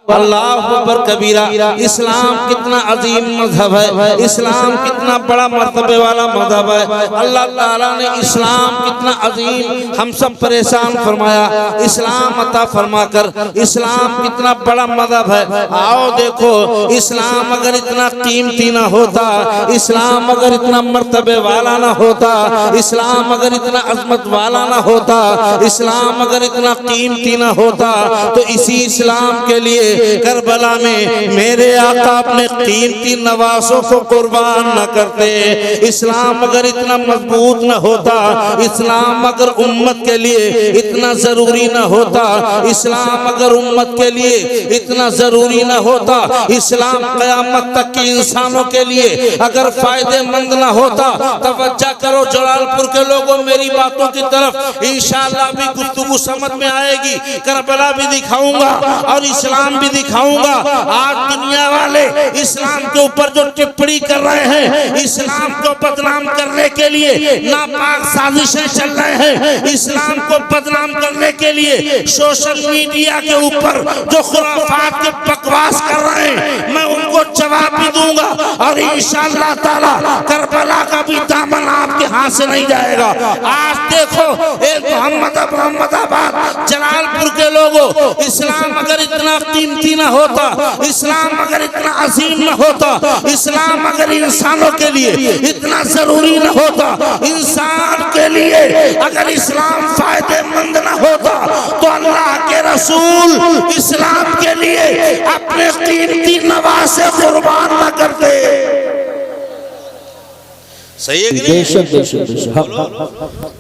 अल्लाह अकबर कबीरा। इस्लाम कितना अजीम मजहब है, इस्लाम कितना बड़ा मर्तबे वाला मजहब है। अल्लाह ताला ने इस्लाम कितना अजीम हम सब परेशान फरमाया, इस्लाम अता फरमाकर। इस्लाम कितना बड़ा मजहब है। आओ देखो, इस्लाम अगर इतना कीमती ना होता, इस्लाम अगर इतना मर्तबे वाला ना होता, इस्लाम अगर इतना अजमत वाला ना होता, इस्लाम अगर इतना कीमती ना होता, तो इसी इस्लाम के लिए करबला में मेरे आका अपने कीमती नवासों को कुर्बान न करते। इस्लाम अगर इतना मजबूत न होता, इस्लाम अगर उम्मत के लिए इतना जरूरी न होता, इस्लाम अगर उम्मत के लिए इतना जरूरी न होता, इस्लाम कयामत तक के इंसानों के लिए अगर फायदेमंद न होता। तवज्जो करो जलालपुर के लोगों, मेरी बातों की तरफ इंशाअल्लाह भी गुफ्तगू समझ में आएगी। करबला भी दिखाऊंगा और इस्लाम भी दिखाऊंगा। आज दुनिया वाले इस्लाम के ऊपर जो टिप्पणी कर रहे हैं, इस्लाम को बदनाम करने के लिए नापाक साजिशें चल रहे हैं, इस्लाम को बदनाम करने के लिए सोशल मीडिया के ऊपर जो खुराफात के बकवास कर रहे हैं, मैं उनको जवाब भी दूंगा। और इंशाअल्लाह ताला करबला का भी दामन आपके हाथ से नहीं जाएगा। आज देखो, एक मोहम्मदाबाद जलालपुर के लोगों, इस्लाम अगर इतना कीमती न होता, इस्लाम अगर इतना अजीम न होता, इस्लाम अगर इंसानों के लिए इतना जरूरी न होता, इंसान के लिए अगर इस्लाम फायदेमंद न होता, तो अल्लाह के रसूल इस्लाम के लिए अपने कीमती नवासे कुर्बान न करते। सही है कि नहीं?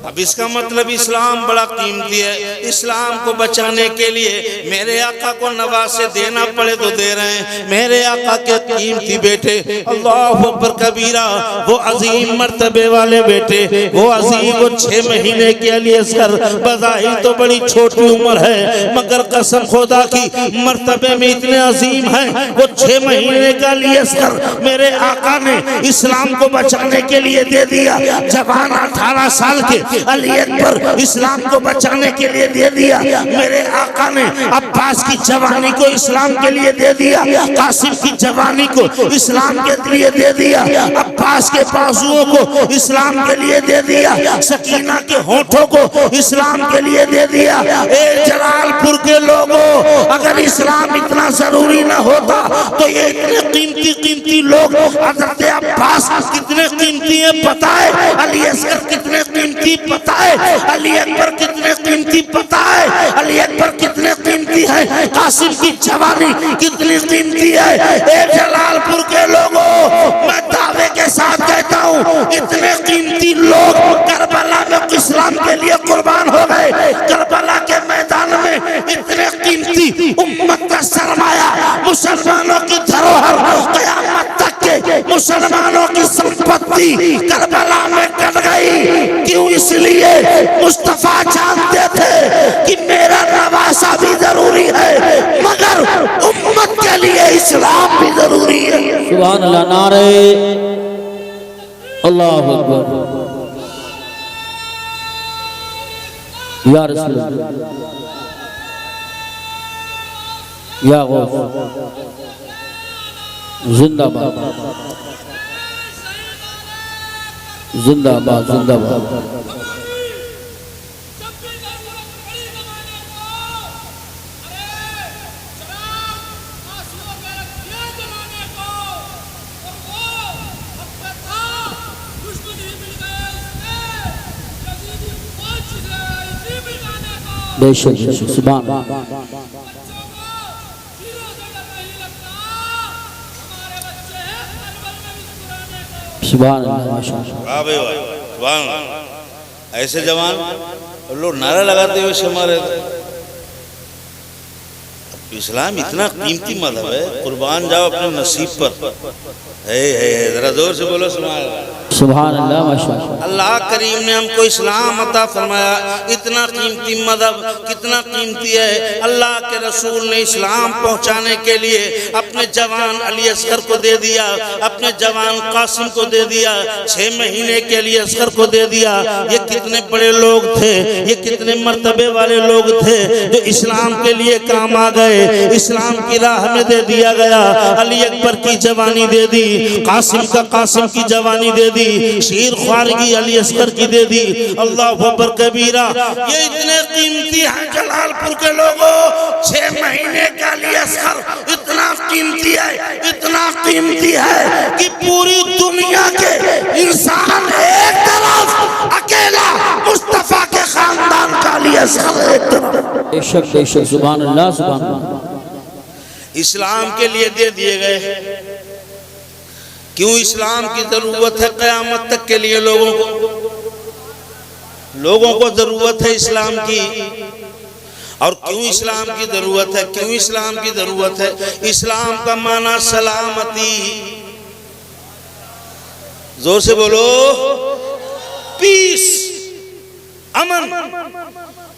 अब इसका मतलब इस्लाम बड़ा कीमती है। इस्लाम को बचाने के लिए मेरे आका को नवासे देना पड़े तो दे रहे हैं। मेरे आका के कीमती बेटे, अल्लाह अकबर कबीरा, वो अजीम मर्तबे वाले बेटे, वो अजीम, वो 6 महीने के अलीअसगर, बज़ाहिर तो बड़ी छोटी उम्र है, मगर कसम खुदा की मर्तबे में इतने अजीम है। वो 6 महीने का अलीअसगर मेरे आका ने इस्लाम को बचाने के लिए दे दिया। जवान 18 साल के अली अकबर इस्लाम को बचाने के लिए दे दिया। मेरे आका ने अब्बास की जवानी को इस्लाम के लिए दे दिया, कासिम की जवानी को इस्लाम के लिए दे दिया, अब्बास के बाजुओं को इस्लाम के लिए दे दिया, सकीना के होठों को इस्लाम के लिए दे दिया। ए जलालपुर के लोगों, अगर इस्लाम इतना जरूरी न होता, तो ये इतने कीमती लोग, हज़रत अब्बास कितने कीमती पता है, अली असगर कितने कीमती पता है, अली अकबर कितने कीमती पता है, अली अकबर कितने कीमती है, कासिम की जवानी कितनी कीमती है। ए जलालपुर के लोगों, मैं दावे के साथ कहता हूँ, इतने कीमती लोग करबला में इस्लाम के लिए कुर्बान हो गए। करबला के मैदान में इतने कीमती उम्मत का सरमाया, मुसलमानों की धरोहर, क़यामत तक के मुसलमानों की संपत्ति करबला में कट गई। क्यों? इसलिए मुस्तफा जानते थे कि मेरा नवासा भी जरूरी है, मगर उम्मत के लिए इस्लाम भी जरूरी है। सुभान अल्लाह, नारे अल्लाहु अकबर, या रसूल या गौस, जिंदाबाद जिंदाबाद जिंदाबाद। बेशक सुभान सुभान अल्लाह। ऐसे जवान लोग नारा लगाते हुए शमा रहे। इस्लाम इतना कीमती मजहब है, कुर्बान जाओ अपने नसीब पर। है जरा जोर से बोलो सुभान अल्लाह, माशाअल्लाह। अल्लाह करीम ने हमको इस्लाम अता फरमाया। इतना कीमती मजहब कितना कीमती है। अल्लाह के रसूल ने इस्लाम पहुंचाने के लिए अपने अपने जवान अली असगर को दे दिया, अपने जवान कासिम को दे दिया, 6 महीने के लिए असगर को दे दिया। ये कितने बड़े लोग थे, ये कितने मर्तबे वाले लोग थे जो इस्लाम के लिए काम आ गए, इस्लाम की राह में दे दिया गया। अली अकबर की जवानी दे दी, कासिम की जवानी दे दी, शीर ख्वारगी अली असगर की दे दी। अल्लाह अकबर कबीरा। ये इतने कीमती हैं जलालपुर के लोगों, 6 महीने का अली असगर इतना कीमती है, इतना कीमती है कि पूरी दुनिया के इंसान एक तरफ, अकेला मुस्तफा के खानदान का अली असगर एक तरफ। बेशक सुभान अल्लाह सुभान अल्लाह। इस्लाम के लिए दे दिए गए। क्यों इस्लाम की जरूरत है क़यामत तक के लिए? लोगों को जरूरत है इस्लाम की। और क्यों इस्लाम की जरूरत है? क्यों इस्लाम की जरूरत है? इस्लाम का माना सलामती। जोर से बोलो, पीस, अमन,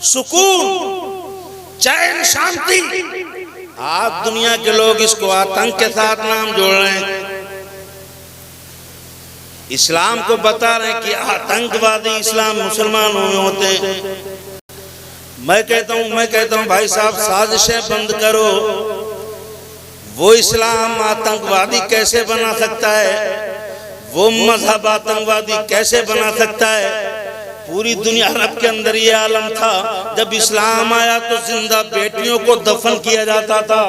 सुकून, चैन, शांति। आज दुनिया के लोग इसको आतंक के साथ नाम जोड़ रहे हैं। इस्लाम को बता रहे हैं कि आतंकवादी इस्लाम मुसलमानों में होते हैं। मैं कहता हूं भाई साहब, साजिशें बंद करो। वो इस्लाम आतंकवादी कैसे बना सकता है? वो मजहब आतंकवादी कैसे बना सकता है? पूरी दुनिया अरब के अंदर ये आलम था, जब इस्लाम आया तो जिंदा बेटियों को दफन किया जाता था।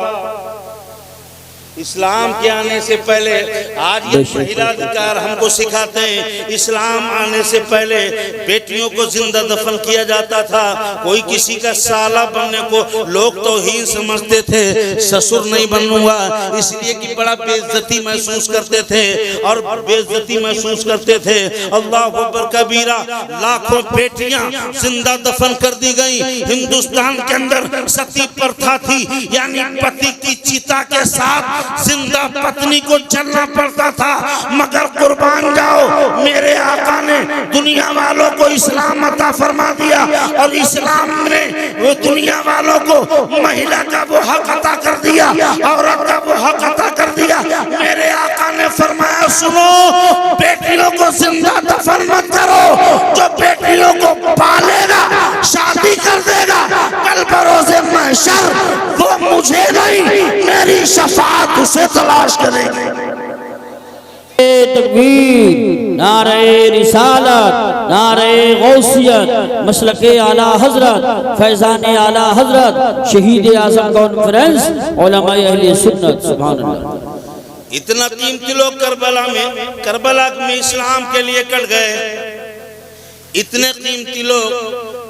इस्लाम के आने से पहले, आज ये महिला अधिकार हमको सिखाते हैं, इस्लाम आने से पहले बेटियों को जिंदा दफन किया जाता था। कोई किसी का साला बनने को लोग तौहीन समझते थे, ससुर नहीं बनूंगा, इसलिए कि बड़ा बेइज्जती महसूस करते थे और बेइज्जती महसूस करते थे। अल्लाह अकबर कबीरा। लाखों बेटियां जिंदा दफन कर दी गई। हिंदुस्तान के अंदर सती प्रथा थी, यानी पति की चिता के साथ जिंदा पत्नी को चलना पड़ता था। मगर कुर्बान जाओ, मेरे आका ने दुनिया वालों को इस्लाम अता फरमा दिया और इस्लाम ने वो दुनिया वालों को महिला का वो हक अता कर दिया, औरत का वो हक अता कर दिया। मेरे आका ने फरमाया, सुनो, बेटियों को जिंदा दफन मत करो। जो बेटियों को पालेगा, शादी कर देगा, कल बरोज़े महशर वो मुझे नहीं, मेरी शफाअत उसे तलाश करेगी। तकबीर, नारे रिसालत, नारे गौसियत, मसलके आला हजरत, फैजाने आला हजरत, शहीद आज़म कॉन्फ्रेंस, उलमाए अहले सुन्नत। सुभान अल्लाह। इतना कीमती लोग करबला में इस्लाम के लिए कट गए। इतने कीमती लोग,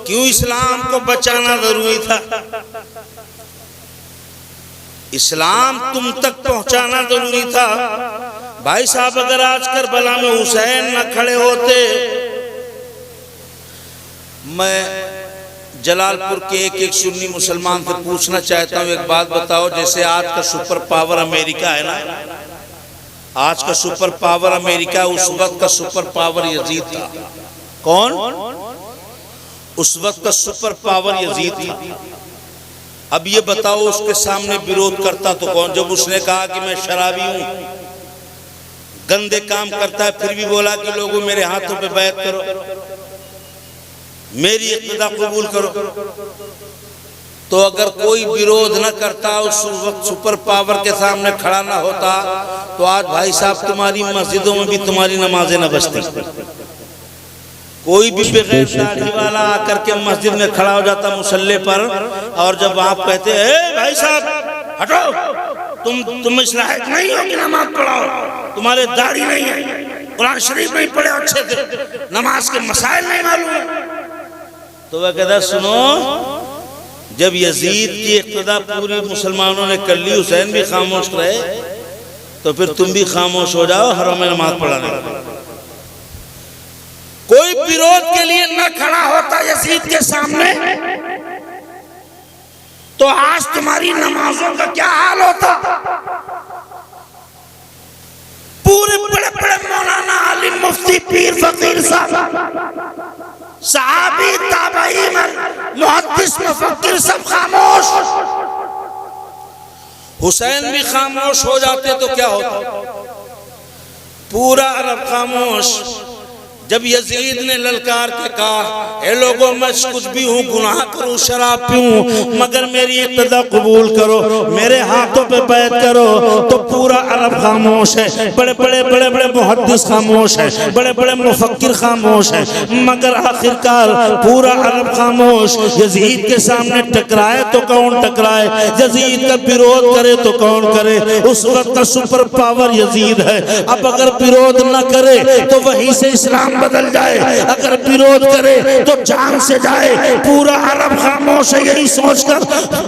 क्यों इस्लाम को बचाना जरूरी था? इस्लाम तुम तक पहुंचाना जरूरी था। भाई साहब, अगर आज करबला में हुसैन न खड़े होते, मैं जलालपुर के एक सुन्नी मुसलमान से पूछना चाहता हूं, एक बात बताओ। जैसे आज का सुपर पावर अमेरिका है ना, आज का सुपर पावर अमेरिका, उस वक्त का सुपर पावर यजीद था। कौन? उस वक्त का सुपर पावर यजीद था। अब ये बताओ, उसके सामने विरोध करता तो कौन? जब उसने कहा कि मैं शराबी हूं, गंदे काम करता है, फिर भी बोला कि लोगों मेरे हाथों पे बैत करो, मेरी इक़्तिदा कबूल करो। तो अगर कोई विरोध न करता, उस वक्त सुपर पावर के सामने खड़ा ना होता, तो आज भाई साहब तुम्हारी मस्जिदों में भी तुम्हारी नमाजें न बजती। कोई भी बगैर दाढ़ी वाला आकर के मस्जिद में खड़ा हो जाता मुसल्ले पर, और जब आप कहते हैं भाई साहब हटो, तुम इस लायक नहीं हो कि नमाज पढ़ाओ, तुम्हारे दाढ़ी नहीं है, कुरान शरीफ नहीं पढ़े अच्छे से, नमाज के मसाइल नहीं मालूम, तो वह कहता सुनो, जब यजीद की इक़्तिदा पूरी मुसलमानों ने कर ली, हुसैन भी खामोश रहे, तो फिर तुम भी खामोश हो जाओ हरम में नमाज पढ़ाने। कोई विरोध के लिए न खड़ा होता यजीद के सामने, तो आज तुम्हारी नमाजों का क्या हाल होता? पूरे बड़े बड़े मौलाना, आलिम, मुफ्ती, पीर, फकीर साहब, सहाबी, ताबई, मुहद्दिस, मुफक्किर सब खामोश। हुसैन भी खामोश हो जाते तो क्या होता? पूरा अरब खामोश। जब यजीद ने ललकार के कहा, ए लोगों मैं कुछ भी हूँ, गुनाह करूँ, शराब पीऊँ, मगर मेरी इब्तिदा कबूल करो, मेरे हाथों पे बैत करो, तो पूरा अरब खामोश है। बड़े बड़े मुहद्दिस खामोश है, बड़े बड़े मुफक्किर खामोश है, मगर आखिरकार पूरा अरब खामोश। यजीद के सामने टकराए तो कौन टकराए, यजीद का विरोध करे तो कौन करे। उस वक्त का सुपर पावर यजीद है। अब अगर विरोध न करे तो वहीं से इस्लाम बदल जाए, अगर विरोध करे तो जान से जाए। पूरा अरब खामोश है। यही सोचकर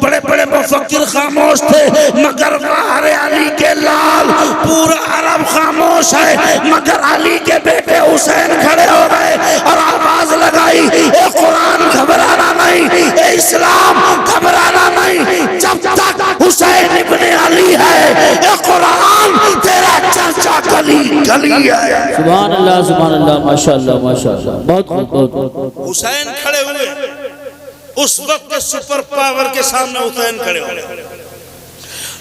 बड़े बड़े मुफक्किर खामोश थे, मगर बाहर अली के लाल। पूरा अरब खामोश है, मगर अली के बेटे हुसैन खड़े हो गए और आवाज लगाई, ए कुरान घबराना नहीं, ए इस्लाम घबराना नहीं, जब तक हुसैन इब्ने अली है, ए कुरान तेरा चर्चा गली गली है। सुभान अल्लाह माशाअल्लाह माशाअल्लाह। बहुत हुसैन खड़े हुए। उस वक्त के सुपर पावर के सामने हुसैन खड़े हुए।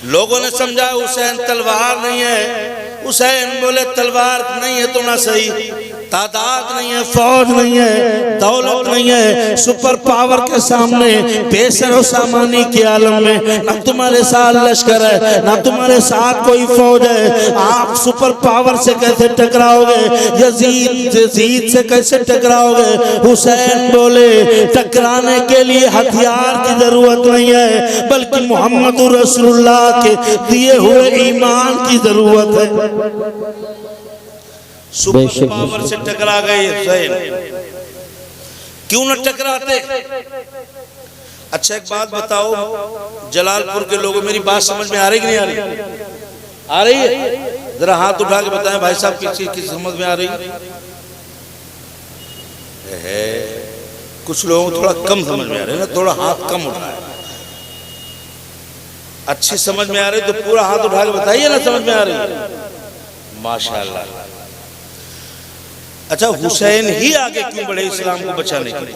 लोगों ने समझा हुसैन तलवार नहीं है। हुसैन बोले तलवार नहीं है तो ना सही, तादाद नहीं है, फौज नहीं है, दौलत नहीं है। सुपर पावर के सामने बेसर सामानी के आलम में ना तुम्हारे साथ लश्कर है, ना तुम्हारे साथ कोई फौज है। आप सुपर पावर से कैसे टकराओगे, यजीद से कैसे टकराओगे। हुसैन बोले टकराने के लिए हथियार की जरूरत नहीं है, बल्कि मोहम्मद रसूलुल्लाह के दिए हुए ईमान की जरूरत है। सुपर पावर से टकरा गए हुसैन। क्यों न टकराते? अच्छा एक बात बताओ, जलालपुर के लोगों, मेरी बात समझ में आ रही कि नहीं आ रही? आ रही है? जरा हाथ उठा के बताएं भाई साहब, किस चीज की समझ में आ रही है? कुछ लोगों को थोड़ा कम समझ में आ रही है ना, थोड़ा हाथ कम उठाए। अच्छी समझ में आ रही तो पूरा हाथ उठा के बताइए ना समझ में आ रही है। माशाअल्लाह। अच्छा हुसैन ही आगे क्यों बढ़े इस्लाम को बचाने के लिए?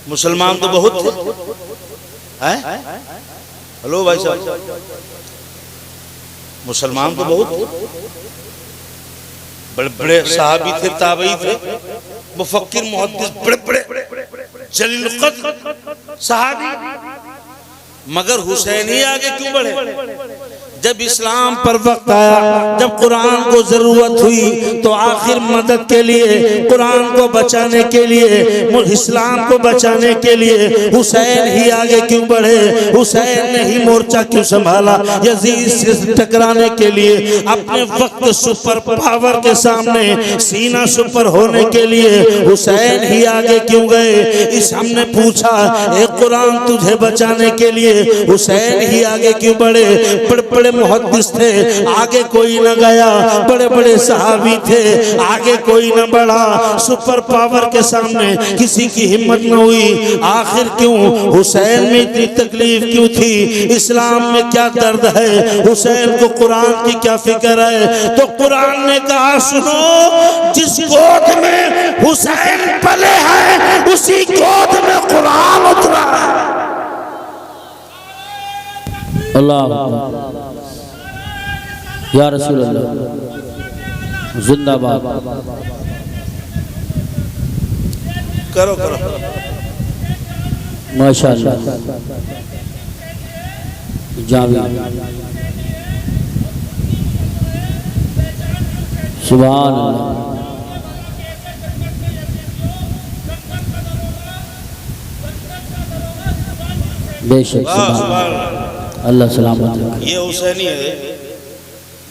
मुसलमान तो बहुत थे, हैं? हेलो भाई साहब, मुसलमान तो बहुत, बड़े बड़े सहाबी थे, ताबई थे, मुफक्किर मुहद्दिस, बड़े बड़े जलील क़द्र सहाबी, मगर हुसैन ही आगे क्यों बढ़े? जब इस्लाम पर वक्त आया, जब कुरान को जरूरत हुई, तो आखिर मदद के लिए, कुरान को बचाने के लिए, इस्लाम को बचाने के लिए हुसैन ही आगे क्यों बढ़े? हुसैन ने ही मोर्चा क्यों संभाला? यजीद से टकराने के लिए, अपने वक्त सुपर पावर के सामने सीना सुपर होने के लिए हुसैन ही आगे क्यों गए? इस हमने पूछा, एक कुरान तुझे बचाने के लिए हुसैन ही आगे क्यों बढ़े? बड़े बड़े मुहद्दिस थे, आगे कोई न गया, बड़े बड़े सहाबी थे, आगे कोई न बढ़ा। सुपर पावर के सामने किसी की हिम्मत न हुई। आखिर क्यों? हुसैन में इतनी तकलीफ क्यों थी? इस्लाम में क्या दर्द है? हुसैन को कुरान की क्या फिक्र है? तो कुरान ने कहा, सुनो, जिस गोद में हुसैन पले हैं उसी गोद में कुरान उतरा है। अल्लाह या रसूल अल्लाह जिंदाबाद। करो करो माशाअल्लाह। जावेद सुभान अल्लाह। बेशक अल्लाह सलामत रखे। ये हुसैनी है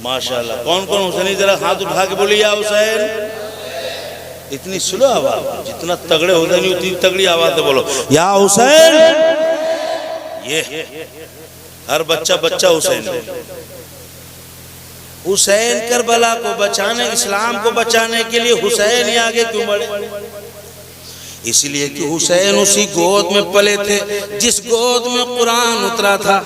माशाल्लाह। कौन कौन हुसैनी, जरा हाथ उठा के बोलिए या हुसैन। इतनी स्लो आवाज, जितना तगड़े हुसैनी उतनी तगड़ी आवाज से बोलो या हुसैन। ये हर बच्चा हुसैन। हुसैन करबला को बचाने, इस्लाम को बचाने के लिए हुसैन ही आगे क्यों बढ़े? इसलिए कि हुसैन उसी गोद में पले थे जिस गोद में कुरान उतरा था।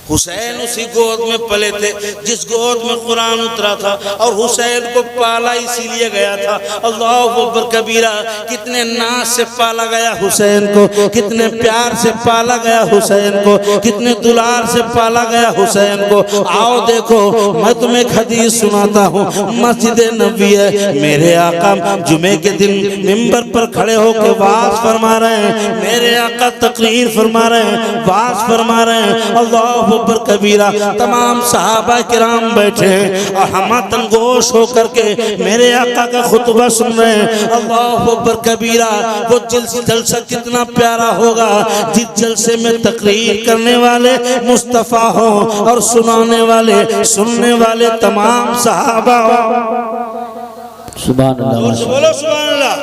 हुसैन उसी गोद में पले थे जिस गोद में कुरान उतरा था, और हुसैन को पाला इसीलिए गया था। अल्लाहु अकबर कबीरा, कितने नाज से पाला गया हुसैन को, कितने प्यार से पाला गया हुसैन को, कितने दुलार से पाला गया हुसैन को। आओ देखो, मैं तुम्हें एक हदीस सुनाता हूँ। मस्जिद नबी है, मेरे आका जुमे के दिन मिंबर पर खड़े होकर वाज फरमा रहे हैं, मेरे आका तकरीर फरमा रहे हैं, वाज फरमा रहे हैं। अल्लाह अकबर कबीरा, तमाम सहाबा किराम बैठे हैं और हम तंगोश होकर के मेरे आका का खुतबा सुन रहे हैं। अल्लाह अकबर कबीरा, वो जलसा कितना प्यारा होगा जिस जलसे में तकरीर करने वाले मुस्तफ़ा हो और सुनाने वाले, सुनने वाले तमाम सहाबा हो। सुभान अल्लाह, बोलो सुभान अल्लाह।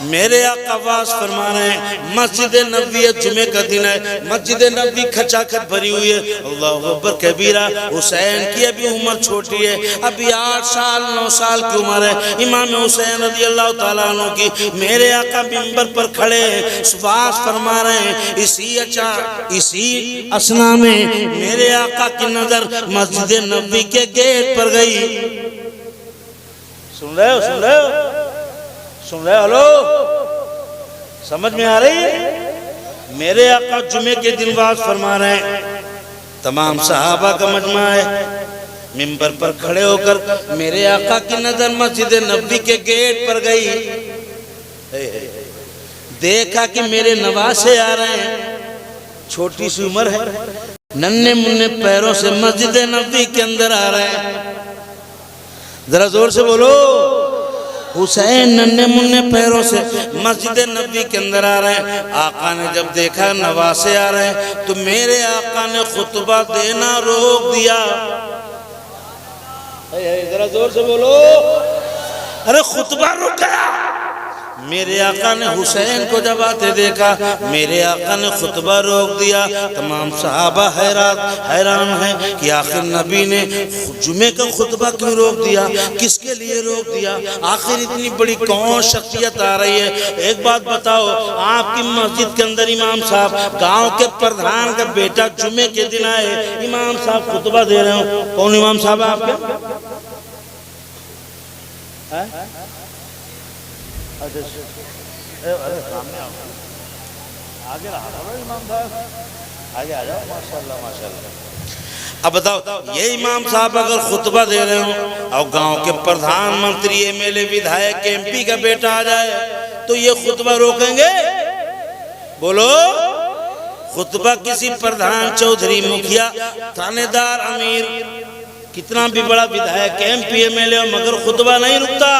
मेरे आका वाज फरमा रहे हैं, मस्जिद नबी जुमे का दिन है, मस्जिद नबी खचाखच भरी हुई है। अल्लाह अकबर कबीरा, हुसैन की अभी उम्र छोटी है, अभी 8 साल 9 साल की उम्र है। इमाम हुसैन रज़ी अल्लाह तआला अन्हु की मेरे आका मिंबर पर खड़े वाज फरमा रहे हैं। इसी असना में मेरे आका की नजर मस्जिद नबी के गेट पर गई। सुन रहे हो, सुन रहे हो, सुन रहे? हेलो, समझ में आ रही है? मेरे आका जुमे के दिन वाज फरमा रहे हैं, तमाम सहाबा का मजमा है, मिंबर पर खड़े होकर मेरे आका की नजर मस्जिद नबी के गेट पर गई। देखा कि मेरे नवासे आ रहे हैं, छोटी सी उम्र है, नन्हे मुन्ने पैरों से मस्जिद नबी के अंदर आ रहे हैं। जरा जोर से बोलो, हुसैन नन्हे मुन्ने पैरों से मस्जिद नबी के अंदर आ रहे हैं। आका ने जब देखा नवासे आ रहे हैं तो मेरे आका ने खुतबा देना रोक दिया। जरा जोर से बोलो, अरे खुतबा रुक गया। मेरे आका ने हुसैन को जब आते देखा, मेरे आका ने खुतबा रोक दिया। तमाम सहाबा हैरान है कि आखिर नबी ने जुमे का खुतबा क्यों रोक दिया, किसके लिए रोक दिया, आखिर इतनी बड़ी कौन शख्सियत आ रही है। एक बात बताओ, आपकी मस्जिद के अंदर इमाम साहब, गांव के प्रधान का बेटा जुमे के दिन आए, इमाम साहब खुतबा दे रहे हो, कौन इमाम साहब है आपके? अरे सामने आओ, आगे इमाम साहब, आगे आ जाओ, माशाल्लाह माशाल्लाह। अब बताओ, ये इमाम साहब अगर खुतबा दे रहे हो और गांव के प्रधानमंत्री, एमएलए, विधायक, एमपी का बेटा आ जाए तो ये खुतबा रोकेंगे? बोलो, खुतबा किसी प्रधान, चौधरी, मुखिया, थानेदार, अमीर, कितना भी बड़ा विधायक, एमपी, एमएलए, मगर खुतबा नहीं रुकता।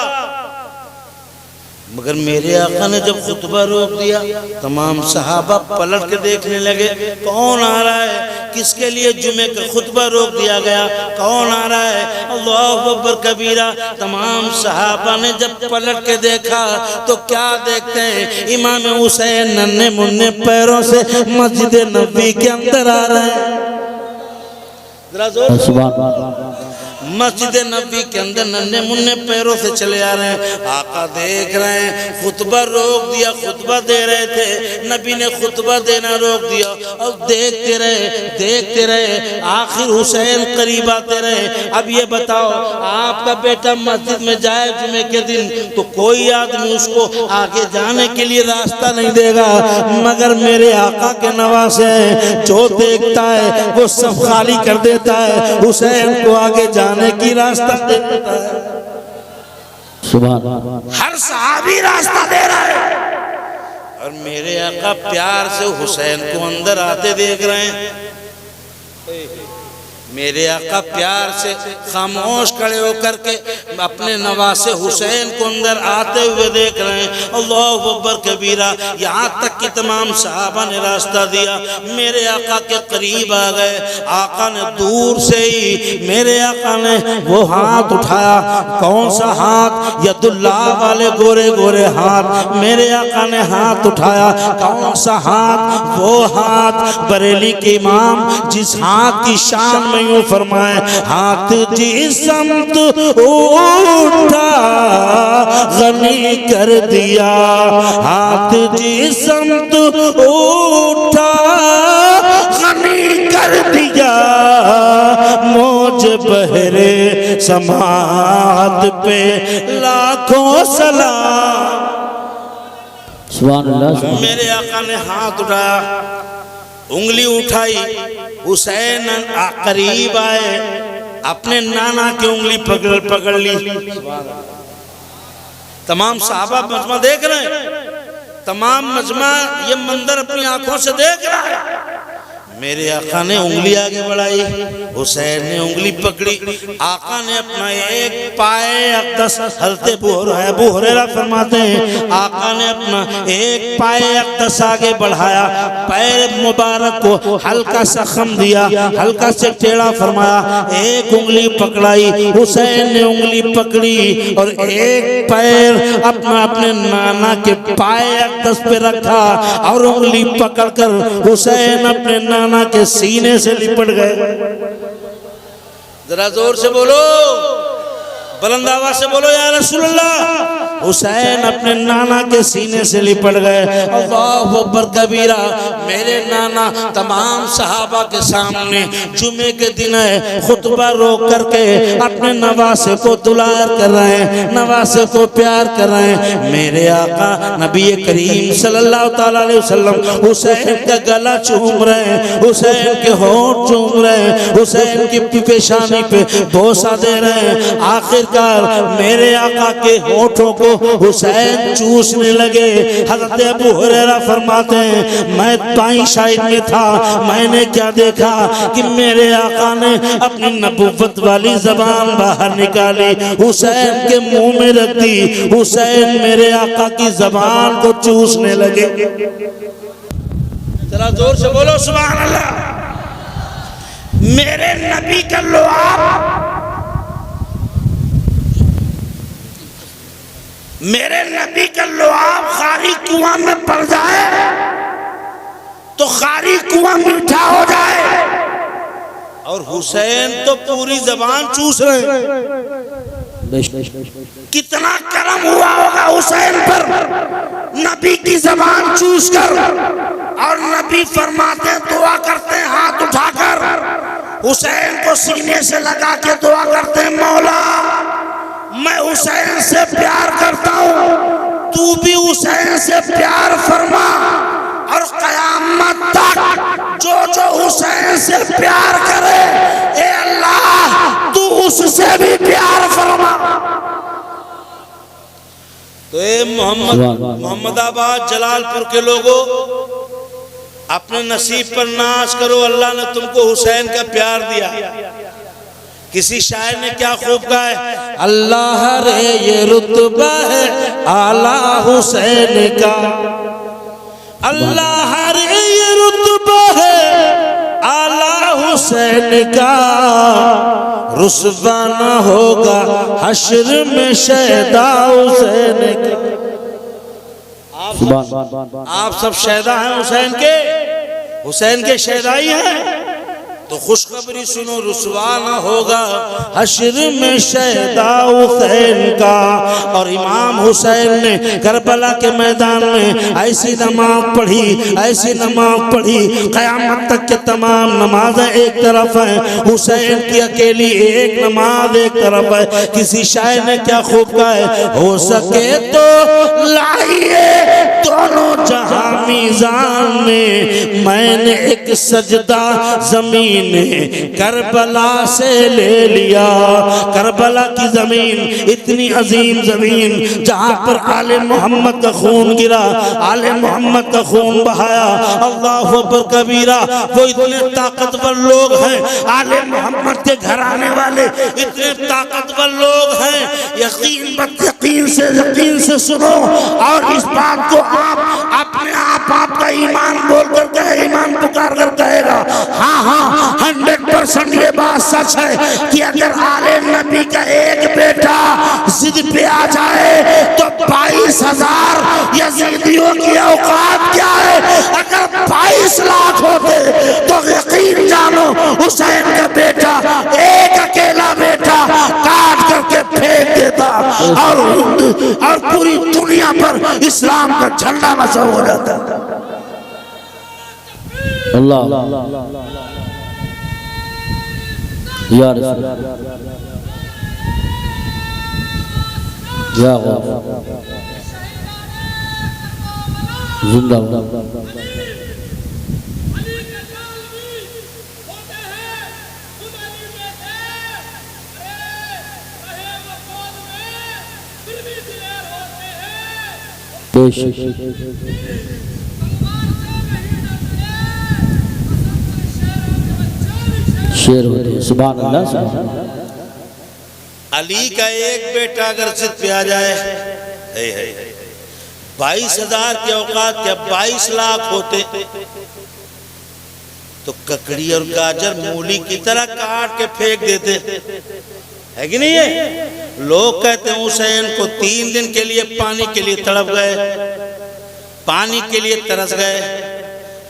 मगर मेरे आका ने जब खुतबा रोक दिया, तमाम सहाबा पलट के देखने लगे, कौन आ रहा है, किसके लिए जुमे का खुतबा रोक दिया गया, कौन आ रहा है। अल्लाहु अकबर कबीरा, तमाम सहाबा ने जब पलट के देखा तो क्या देखते हैं, इमाम हुसैन नन्हे मुन्ने पैरों से मस्जिद नबी के अंदर आ रहे हैं। मस्जिद नबी के अंदर नन्हे मुन्ने पैरों से चले आ रहे हैं। आका देख रहे हैं, खुतबा रोक दिया, खुतबा दे रहे थे, नबी ने खुतबा देना रोक दिया और देखते रहे, आखिर हुसैन करीब आते रहे। अब ये बताओ, आपका बेटा मस्जिद में जाए जुमे के दिन तो कोई आदमी उसको आगे जाने के लिए रास्ता नहीं देगा, मगर मेरे आका के नवासे जो देखता है वो सब खाली कर देता है, हुसैन को आगे जाने की रास्ता देता है। हर सहाबी रास्ता दे रहा है और मेरे आका प्यार से हुसैन को अंदर आते देख रहे हैं। मेरे आका प्यार से खामोश खड़े होकर के अपने नवासे हुसैन को अंदर आते हुए देख रहे हैं। अल्लाहु अकबर कबीरा, यहाँ तक कि तमाम सहाबा ने रास्ता दिया, मेरे आका के करीब आ गए। आका ने दूर से ही, मेरे आका ने वो हाथ उठाया, कौन सा हाथ, यदुल्लाह वाले गोरे गोरे हाथ, मेरे आका ने हाथ उठाया। कौन सा हाथ, वो हाथ बरेली के इमाम जिस हाथ की शान में यूं फरमाए, हाथ जिस समत उठा गनी कर दिया, हाथ जिस समत उठा गनी कर दिया। समात पे लाखों सलाम। सुभान अल्लाह सुभान अल्लाह। मेरे आका ने हाथ उठाया, उंगली उठाई, हुसैन करीब आए, अपने नाना की उंगली पकड़ ली। तमाम सहाबा मजमा देख रहे हैं, तमाम मजमा ये मंदिर अपनी आंखों से देख रहा है। मेरे आका ने उंगली आगे बढ़ाई, हुसैन ने उंगली पकड़ी। आका ने अपना एक पाए अक़दस, हज़रत अबू हुरैरा फरमाते हैं, आका ने अपना एक पाए अक़दस आगे बढ़ाया, पैर मुबारक को हल्का सा खम दिया, हल्का से टेढ़ा फरमाया, एक उंगली पकड़ाई। हुसैन ने उंगली पकड़ी और एक पैर अपने नाना के पाए अक़दस पे रखा और उंगली पकड़कर हुसैन अपने नाना के सीने से लिपट गए। जरा जोर से बोलो, बुलंद आवाज से बोलो या रसूल अल्लाह। हुसैन अपने नाना के सीने से लिपट गए। अल्लाहु अकबर कबीरा। मेरे नाना तमाम सहाबा के सामने जुमे के दिन है, खुतबा रोक करके अपने नवासे को दुलार कर रहे हैं, नवासे को प्यार कर रहे हैं। मेरे आका नबी करीम सल्लल्लाहु ताला अलैहि वसल्लम हुसैन का गला चूम रहे हैं, हुसैन के होंठ चूम रहे हैं, हुसैन की पेशानी पे बोसा दे रहे हैं। आखिरकार मेरे आका के होठों को हुसैन चूसने लगे। हज़रत अबू हुरैरा फरमाते हैं, मैं बाईं साइड में था, मैंने क्या देखा कि मेरे आका ने अपनी नबुव्वत वाली ज़बान बाहर निकाली, हुसैन के मुंह में रख दी। हुसैन मेरे आका की ज़बान को चूसने लगे। जरा जोर से बोलो सुभान अल्लाह। मेरे नबी का लुआब, मेरे नबी का लुआब खारी कुआं में पड़ जाए तो खारी कुआं मीठा हो जाए, और हुसैन तो पूरी जबान चूस रहे। कितना करम हुआ होगा हुसैन पर, नबी की जबान चूस कर। और नबी फरमाते हैं, दुआ करते हैं हाथ उठाकर, हुसैन को सीने से लगा के दुआ करते हैं, मौला मैं हुसैन से प्यार करता हूँ, तू भी हुसैन से प्यार फरमा, और कयामत तक जो जो हुसैन से प्यार करे, ए अल्लाह तू उससे भी प्यार फरमा। तो ए मोहम्मदाबाद जलालपुर के लोगों, अपने नसीब पर नाज करो, अल्लाह ने तुमको हुसैन का प्यार दिया। किसी शायर ने क्या खूब कहा है, अल्लाह रे ये रुतबा है आला हुसैन का, अल्लाह रे ये रुतबा है आला हुसैन का, रुसवा न होगा हश्र में शहदा हुसैन का। आप सब शहदा हैं हुसैन के, हुसैन के शहदाई हैं, तो खुशखबरी सुनो, रुसवा न होगा हश्र में शहदा हुसैन का। और इमाम हुसैन ने करबला के मैदान में ऐसी नमाज पढ़ी, ऐसी नमाज पढ़ी, क़यामत तक के तमाम नमाजें एक तरफ है, हुसैन की अकेली एक नमाज एक तरफ है। किसी शायर ने क्या खूब कहा है, हो सके तो लाइए दोनों जहां मीज़ान में, मैंने एक सजदा जमीन करबला से ले लिया। करबला की जमीन इतनी अजीम जमीन, जहां पर आले मोहम्मद का खून गिरा, आले मोहम्मद का खून बहाया। अल्लाह अकबर कबीरा। वो इतने ताकतवर लोग हैं, आले मोहम्मद के घराने वाले इतने ताकतवर लोग हैं। यकीन से सुनो, और इस बात को आप अपने आप आपका ईमान बोल कर कहे, ईमान पुकार कर कहेगा, हाँ हाँ 100% ये बात सच है कि अगर आले नबी का एक बेटा जिद पे आ जाए तो 22,000 यजीदियों की औकात क्या है। अगर 22 लाख होते तो यकीन जानो हुसैन का बेटा, एक अकेला बेटा काट करके फेंक देता और पूरी दुनिया पर इस्लाम का झंडा मचा हो जाता। अल्लाह या रसूल। या जिंदाबाद। शेर होते हैं। सुभान अल्लाह सुभान अल्लाह। अली का एक बेटा अगर सिर पे आ जाए, 22,000 के औकात क्या 22 लाख होते तो ककड़ी और गाजर मूली की तरह काट के फेंक देते, है कि नहीं है? लोग कहते हैं हुसैन को 3 दिन के लिए पानी के लिए तड़प गए, पानी के लिए तरस गए।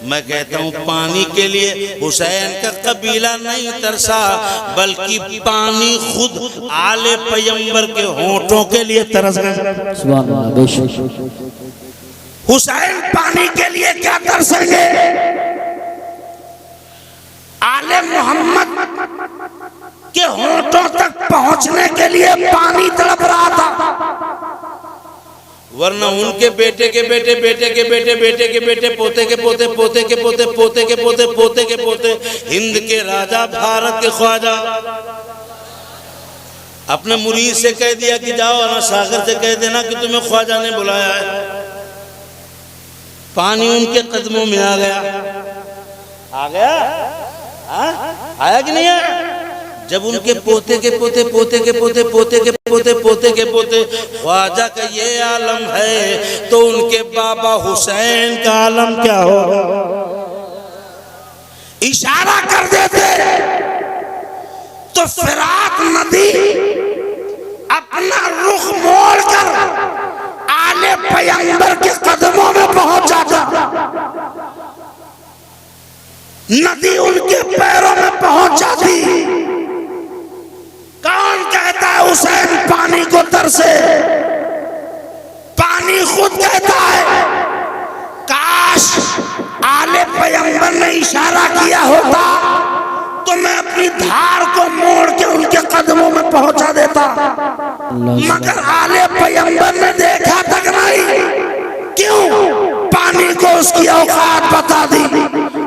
मैं कहता हूँ पानी के लिए हुसैन का कबीला नहीं तरसा, बल्कि पानी खुद आले पैगंबर के होंठों के लिए तरस गए। सुभान अल्लाह। बेशक हुसैन पानी के लिए क्या तरसेंगे? आले मोहम्मद के होंठों तक पहुंचने के लिए पानी तड़प रहा था, वरना उनके बेटे के बेटे, बेटे के बेटे, बेटे के बेटे, पोते के पोते, पोते के पोते, पोते के पोते, पोते के पोते, हिंद के राजा, भारत के ख्वाजा अपने मुरीद से कह दिया कि जाओ ना सागर से कह देना कि तुम्हें ख्वाजा ने बुलाया है। पानी उनके कदमों में आ गया, आ गया, आया कि नहीं आया? जब उनके पोते के पोते, पोते के पोते, पोते के पोते, पोते के पोते ख्वाजा का ये आलम है, तो उनके बाबा हुसैन का आलम क्या हो? इशारा कर देते तो फिरात नदी अपना रुख मोड़कर आले पैगंबर के कदमों में पहुंच जाता, नदी उनके पैरों में पहुंच जाती। कौन कहता है हुसैन पानी को तरसे? पानी खुद कहता है। काश आले पैगंबर ने इशारा किया होता तो मैं अपनी धार को मोड़ के उनके कदमों में पहुंचा देता, मगर आले पैगंबर ने देखा तक नहीं। क्यों? पानी को उसकी औकात बता दी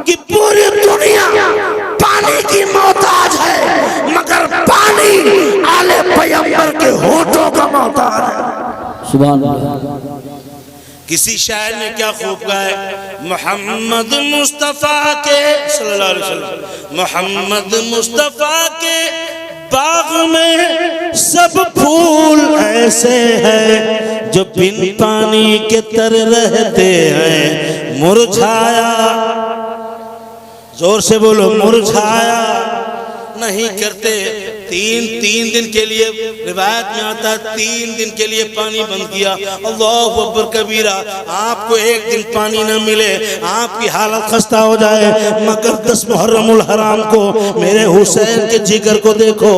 कि पूरी दुनिया पानी की मोहताज है, मगर पानी आले पैगंबर के होठों का मोहताज है। सुभान अल्लाह। किसी शायर ने क्या खूब कहा है, मोहम्मद मुस्तफा के सल्लल्लाहु अलैहि वसल्लम, मोहम्मद मुस्तफा के बाग में सब फूल ऐसे हैं जो बिन पानी के तर रहते हैं मुरझाया। जोर से बोलो, मुरझाया नहीं करते। तीन दिन के लिए रिवायत में आता है, 3 दिन के लिए पानी बंद किया। अल्लाहु अकबर कबीरा। आपको एक दिन पानी न मिले, आपकी हालत खस्ता हो जाए, मगर 10 मुहर्रमुल हराम को मेरे हुसैन के जिगर को देखो,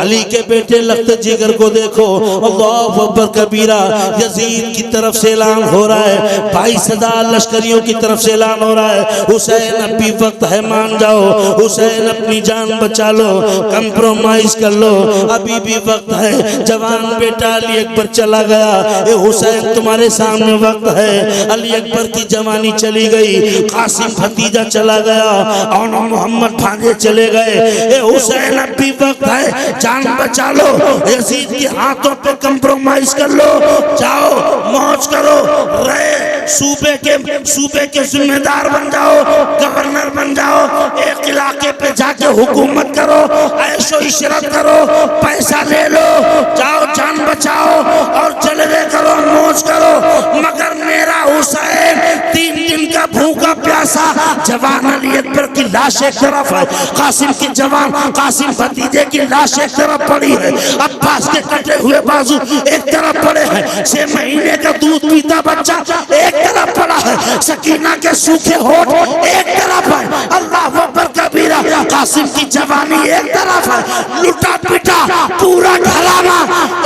अली के बेटे लगते जिगर को देखो। अल्लाहु अकबर कबीरा। यजीद की तरफ से ऐलान हो रहा है, 22,000 लश्करियों की तरफ से ऐलान हो रहा है, हुसैन अभी वक्त है, मान जाओ, हुसैन अपनी जान बचा लो, कंप्रोमाइज कर लो, अभी भी वक्त है। जवान बेटा अली अकबर चला गया, ए हुसैन तुम्हारे सामने वक्त है। अली अकबर की जवानी चली गई, कासिम भतीजा चला गया, और मोहम्मद भांजे चले गए। ए हुसैन अभी वक्त है, जान बचा लो, यजीद के हाथों पे कंप्रोमाइज कर लो, जाओ मौज करो, रहे सूबे के जिम्मेदार बन जाओ, गवर्नर बन जाओ, एक इलाके पे जाके हुकूमत करो, ऐशो इशरत करो, पैसा ले लो, जाओ जान बचाओ और जलवे करो, मौज करो। मगर मेरा हुसैन 3 दिन का भूखा प्यासा जवान अली अकबर की लाश एक तरफ है, कासिम की जवान कासिम भतीजे की लाश एक तरफ पड़ी है, अब्बास के कटे हुए बाजू एक तरफ पड़े हैं, 6 महीने का दूध पीता बच्चा एक तरफ पड़ा है, सकीना के सूखे होठ एक तरफ है, अल्लाह अकबर कबीरा। कासिम की जवानी एक तरफ है, लुटा पिटा पूरा घराना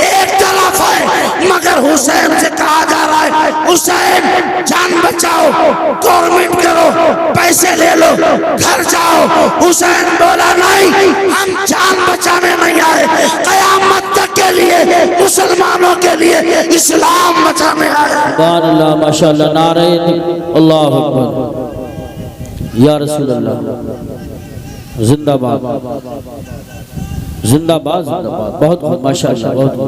एक तरफ है, मगर हुसैन से कहा जा रहा है, हुसैन जान बचाओ, गवर्नमेंट करो, पैसे ले लो, घर जाओ। हुसैन बोला नहीं, हम जान बचाने नहीं आए, कयामत तक के लिए, मुसलमानों के लिए इस्लाम बचाने आया। सुभान अल्लाह माशाअल्लाह नारे अल्लाहु अकबर या रसूल अल्लाह जिंदाबाद जिंदाबाद जिंदाबाद बहुत बहुत माशाअल्लाह बहुत।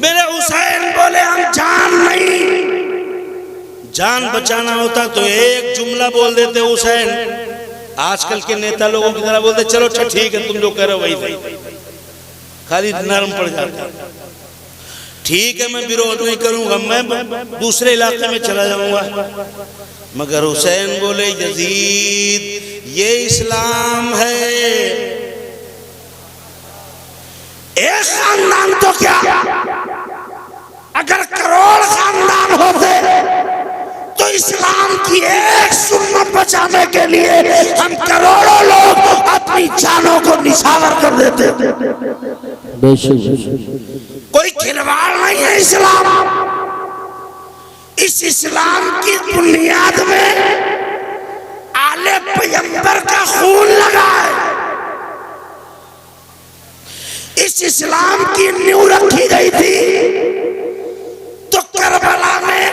मेरे हुसैन बोले हम जान नहीं, जान बचाना होता तो एक जुमला बोल देते हुसैन। आजकल के नेता लोगों की तरह बोलते चलो अच्छा ठीक है तुम जो कह रहे हो वही सही, खाली नरम पड़ जाता। ठीक है मैं विरोध नहीं करूंगा, मैं दूसरे इलाके में चला जाऊंगा। मगर हुसैन बोले यजीद ये इस्लाम है। एक खानदान तो क्या, अगर करोड़ खानदान होते तो इस्लाम की एक सुन्नत बचाने के लिए हम करोड़ों लोग अपनी जानों को निछावर कर देते। कोई खिलवाड़ नहीं है इस्लाम। इस इस्लाम की बुनियाद में आले पैगंबर का खून लगा है। इस इस्लाम की नींव रखी गई थी तो करबला में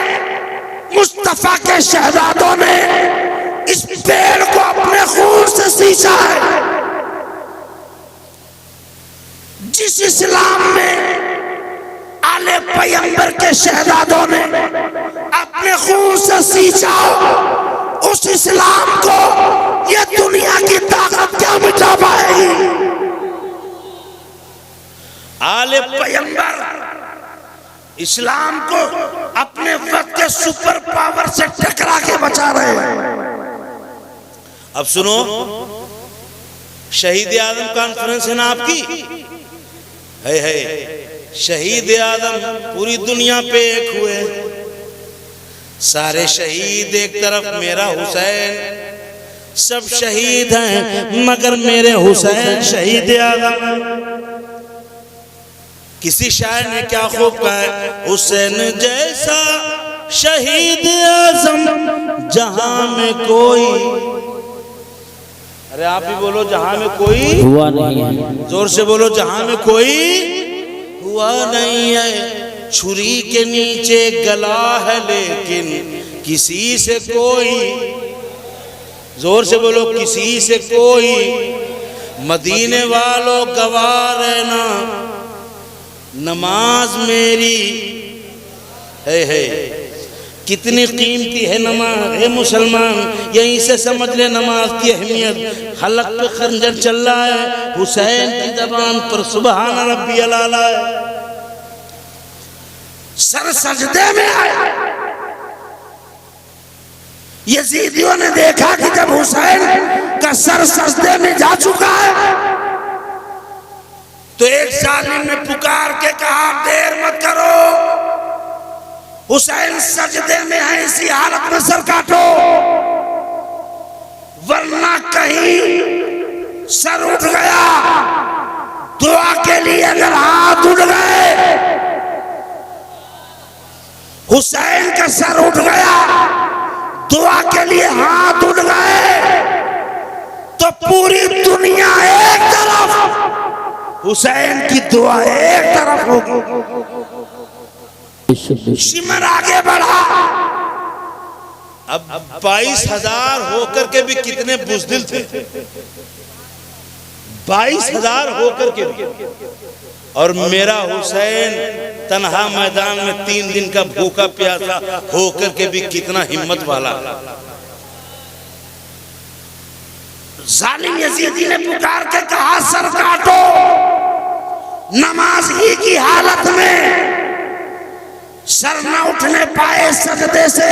मुस्तफा के शहजादों ने इस पेड़ को अपने खून से सींचा है। जिस इस्लाम में आले पैगंबर के शहजादों ने अपने खून से सींचा, उस इस्लाम को ये दुनिया की ताकत क्या मिटा पाएगी। आले पैगंबर इस्लाम को अपने वक्त के सुपर पावर से टकरा के बचा रहे हैं। अब सुनो, शहीद आदम कॉन्फ्रेंस है ना आपकी, है शहीद आदम पूरी दुनिया पे एक हुए। सारे शहीद एक तरफ, मेरा हुसैन, सब शहीद हैं मगर मेरे हुसैन शहीद आदम। किसी शायर ने क्या खूब कहा है, हुसैन जैसा शहीद आज़म जहां में कोई, अरे आप भी बोलो जहां में कोई हुआ नहीं है, जोर से बोलो जहां में कोई हुआ नहीं है। छुरी के नीचे गला है लेकिन किसी से कोई, जोर से बोलो किसी से कोई। मदीने वालों गवाह रहना नमाज मेरी है। कितनी कीमती है नमाज है मुसलमान, यहीं से समझ ले नमाज की अहमियत। हलक पे खंजर चल रहा है, हुसैन की जबान पर सुबहान रब्बियल आला है। सर सजदे में आया। यजीदियों ने देखा कि जब हुसैन का सर सजदे में जा चुका है तो एक जालिम ने पुकार के कहा देर मत करो, हुसैन सजदे में है, इसी हालत में सर काटो वरना कहीं सर उठ गया। दुआ के लिए अगर हाथ उठ गए, हुसैन का सर उठ गया, दुआ के लिए हाथ उठ गए तो पूरी दुनिया एक तरफ, हुसैन की दुआ एक तरफ होगी। शिमर आगे बढ़ा। अब 22,000 होकर के भी कितने बुज़दिल थे, 22,000 होकर के भी। और मेरा हुसैन तन्हा मैदान में 3 दिन का भूखा प्यासा होकर के भी कितना हिम्मत वाला। जालिम यजीदी ने पुकार के कहा सर काटो। नमाज ही की हालत में सर न उठने पाए सजदे से,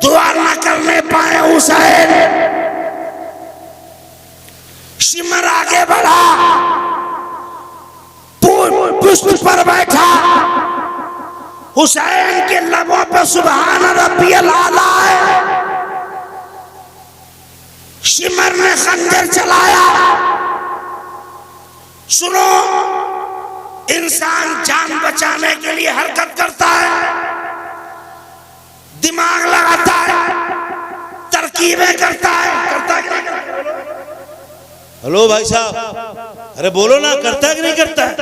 दुआ न करने पाए हुसैन। शिमर आगे बढ़ा, पुष्ट पर बैठा, हुसैन के लबों पर सुभान रब्बियल आला है। शिमर ने खंजर चलाया। सुनो, इंसान जान बचाने के लिए हरकत करता है, दिमाग लगाता है, तरकीबें करता है। हेलो भाई साहब, अरे बोलो ना, करता है कि नहीं करता है?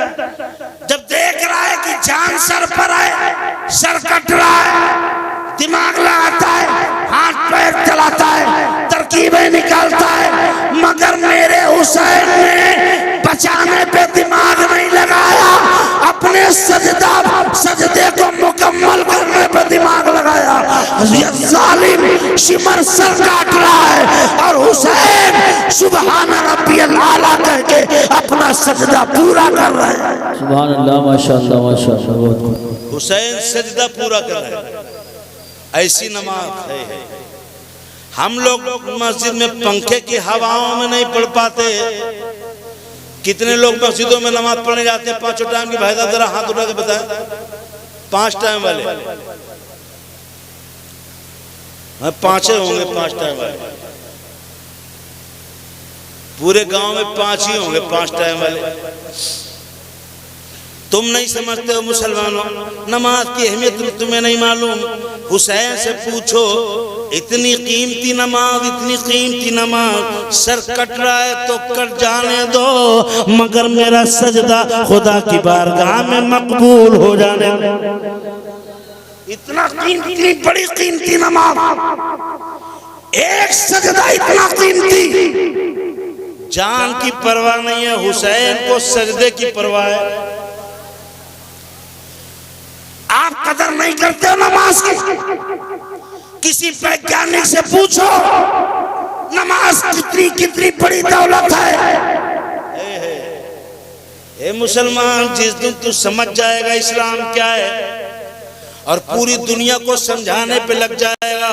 जब देख रहा है कि कि जान सर पर है, सर कट रहा है, दिमाग लगाता है, हाथ पैर चलाता है, तरकीबें निकालता है, मगर मेरे हुसैन ने बचाने पे दिमाग नहीं लगाया, अपने सजदे को मुकम्मल करने पे दिमाग लगाया। ये जालिम शिमर सर काट रहा है और हुसैन सुबहान रब्बियल आला कह के अपना सजदा पूरा कर रहा है। सुभान अल्लाह, माशाअल्लाह माशाअल्लाह। हुसैन सजदा पूरा कर रहा है। ऐसी नमाज है। हम लोग मस्जिद में पंखे की हवाओं में नहीं पढ़ पाते। कितने लोग मस्जिदों में नमाज पढ़ने जाते हैं पांचों टाइम की? भाई साहब जरा हाथ उठा के बताएं, 5 टाइम वाले। हाँ, 5 होंगे 5 टाइम वाले। पूरे गांव में 5 ही होंगे 5 टाइम वाले। तुम नहीं समझते हो मुसलमानों, नमाज की अहमियत तुम्हें नहीं मालूम। हुसैन से पूछो, इतनी कीमती नमाज, इतनी कीमती नमाज, सर कट रहा है तो कट जाने दो, मगर मेरा सजदा खुदा की बारगाह में मकबूल हो जाने दो। इतना कीमती, बड़ी कीमती नमाज, एक सजदा इतना कीमती। जान की परवाह नहीं है, हुसैन को सजदे की परवाह है। आप कदर नहीं करते हो नमाज की? किसी वैज्ञानिक से पूछो नमाज कितनी कितनी बड़ी दौलत है। ए मुसलमान, जिस दिन तू समझ जाएगा इस्लाम क्या है और पूरी दुनिया को समझाने पे लग जाएगा,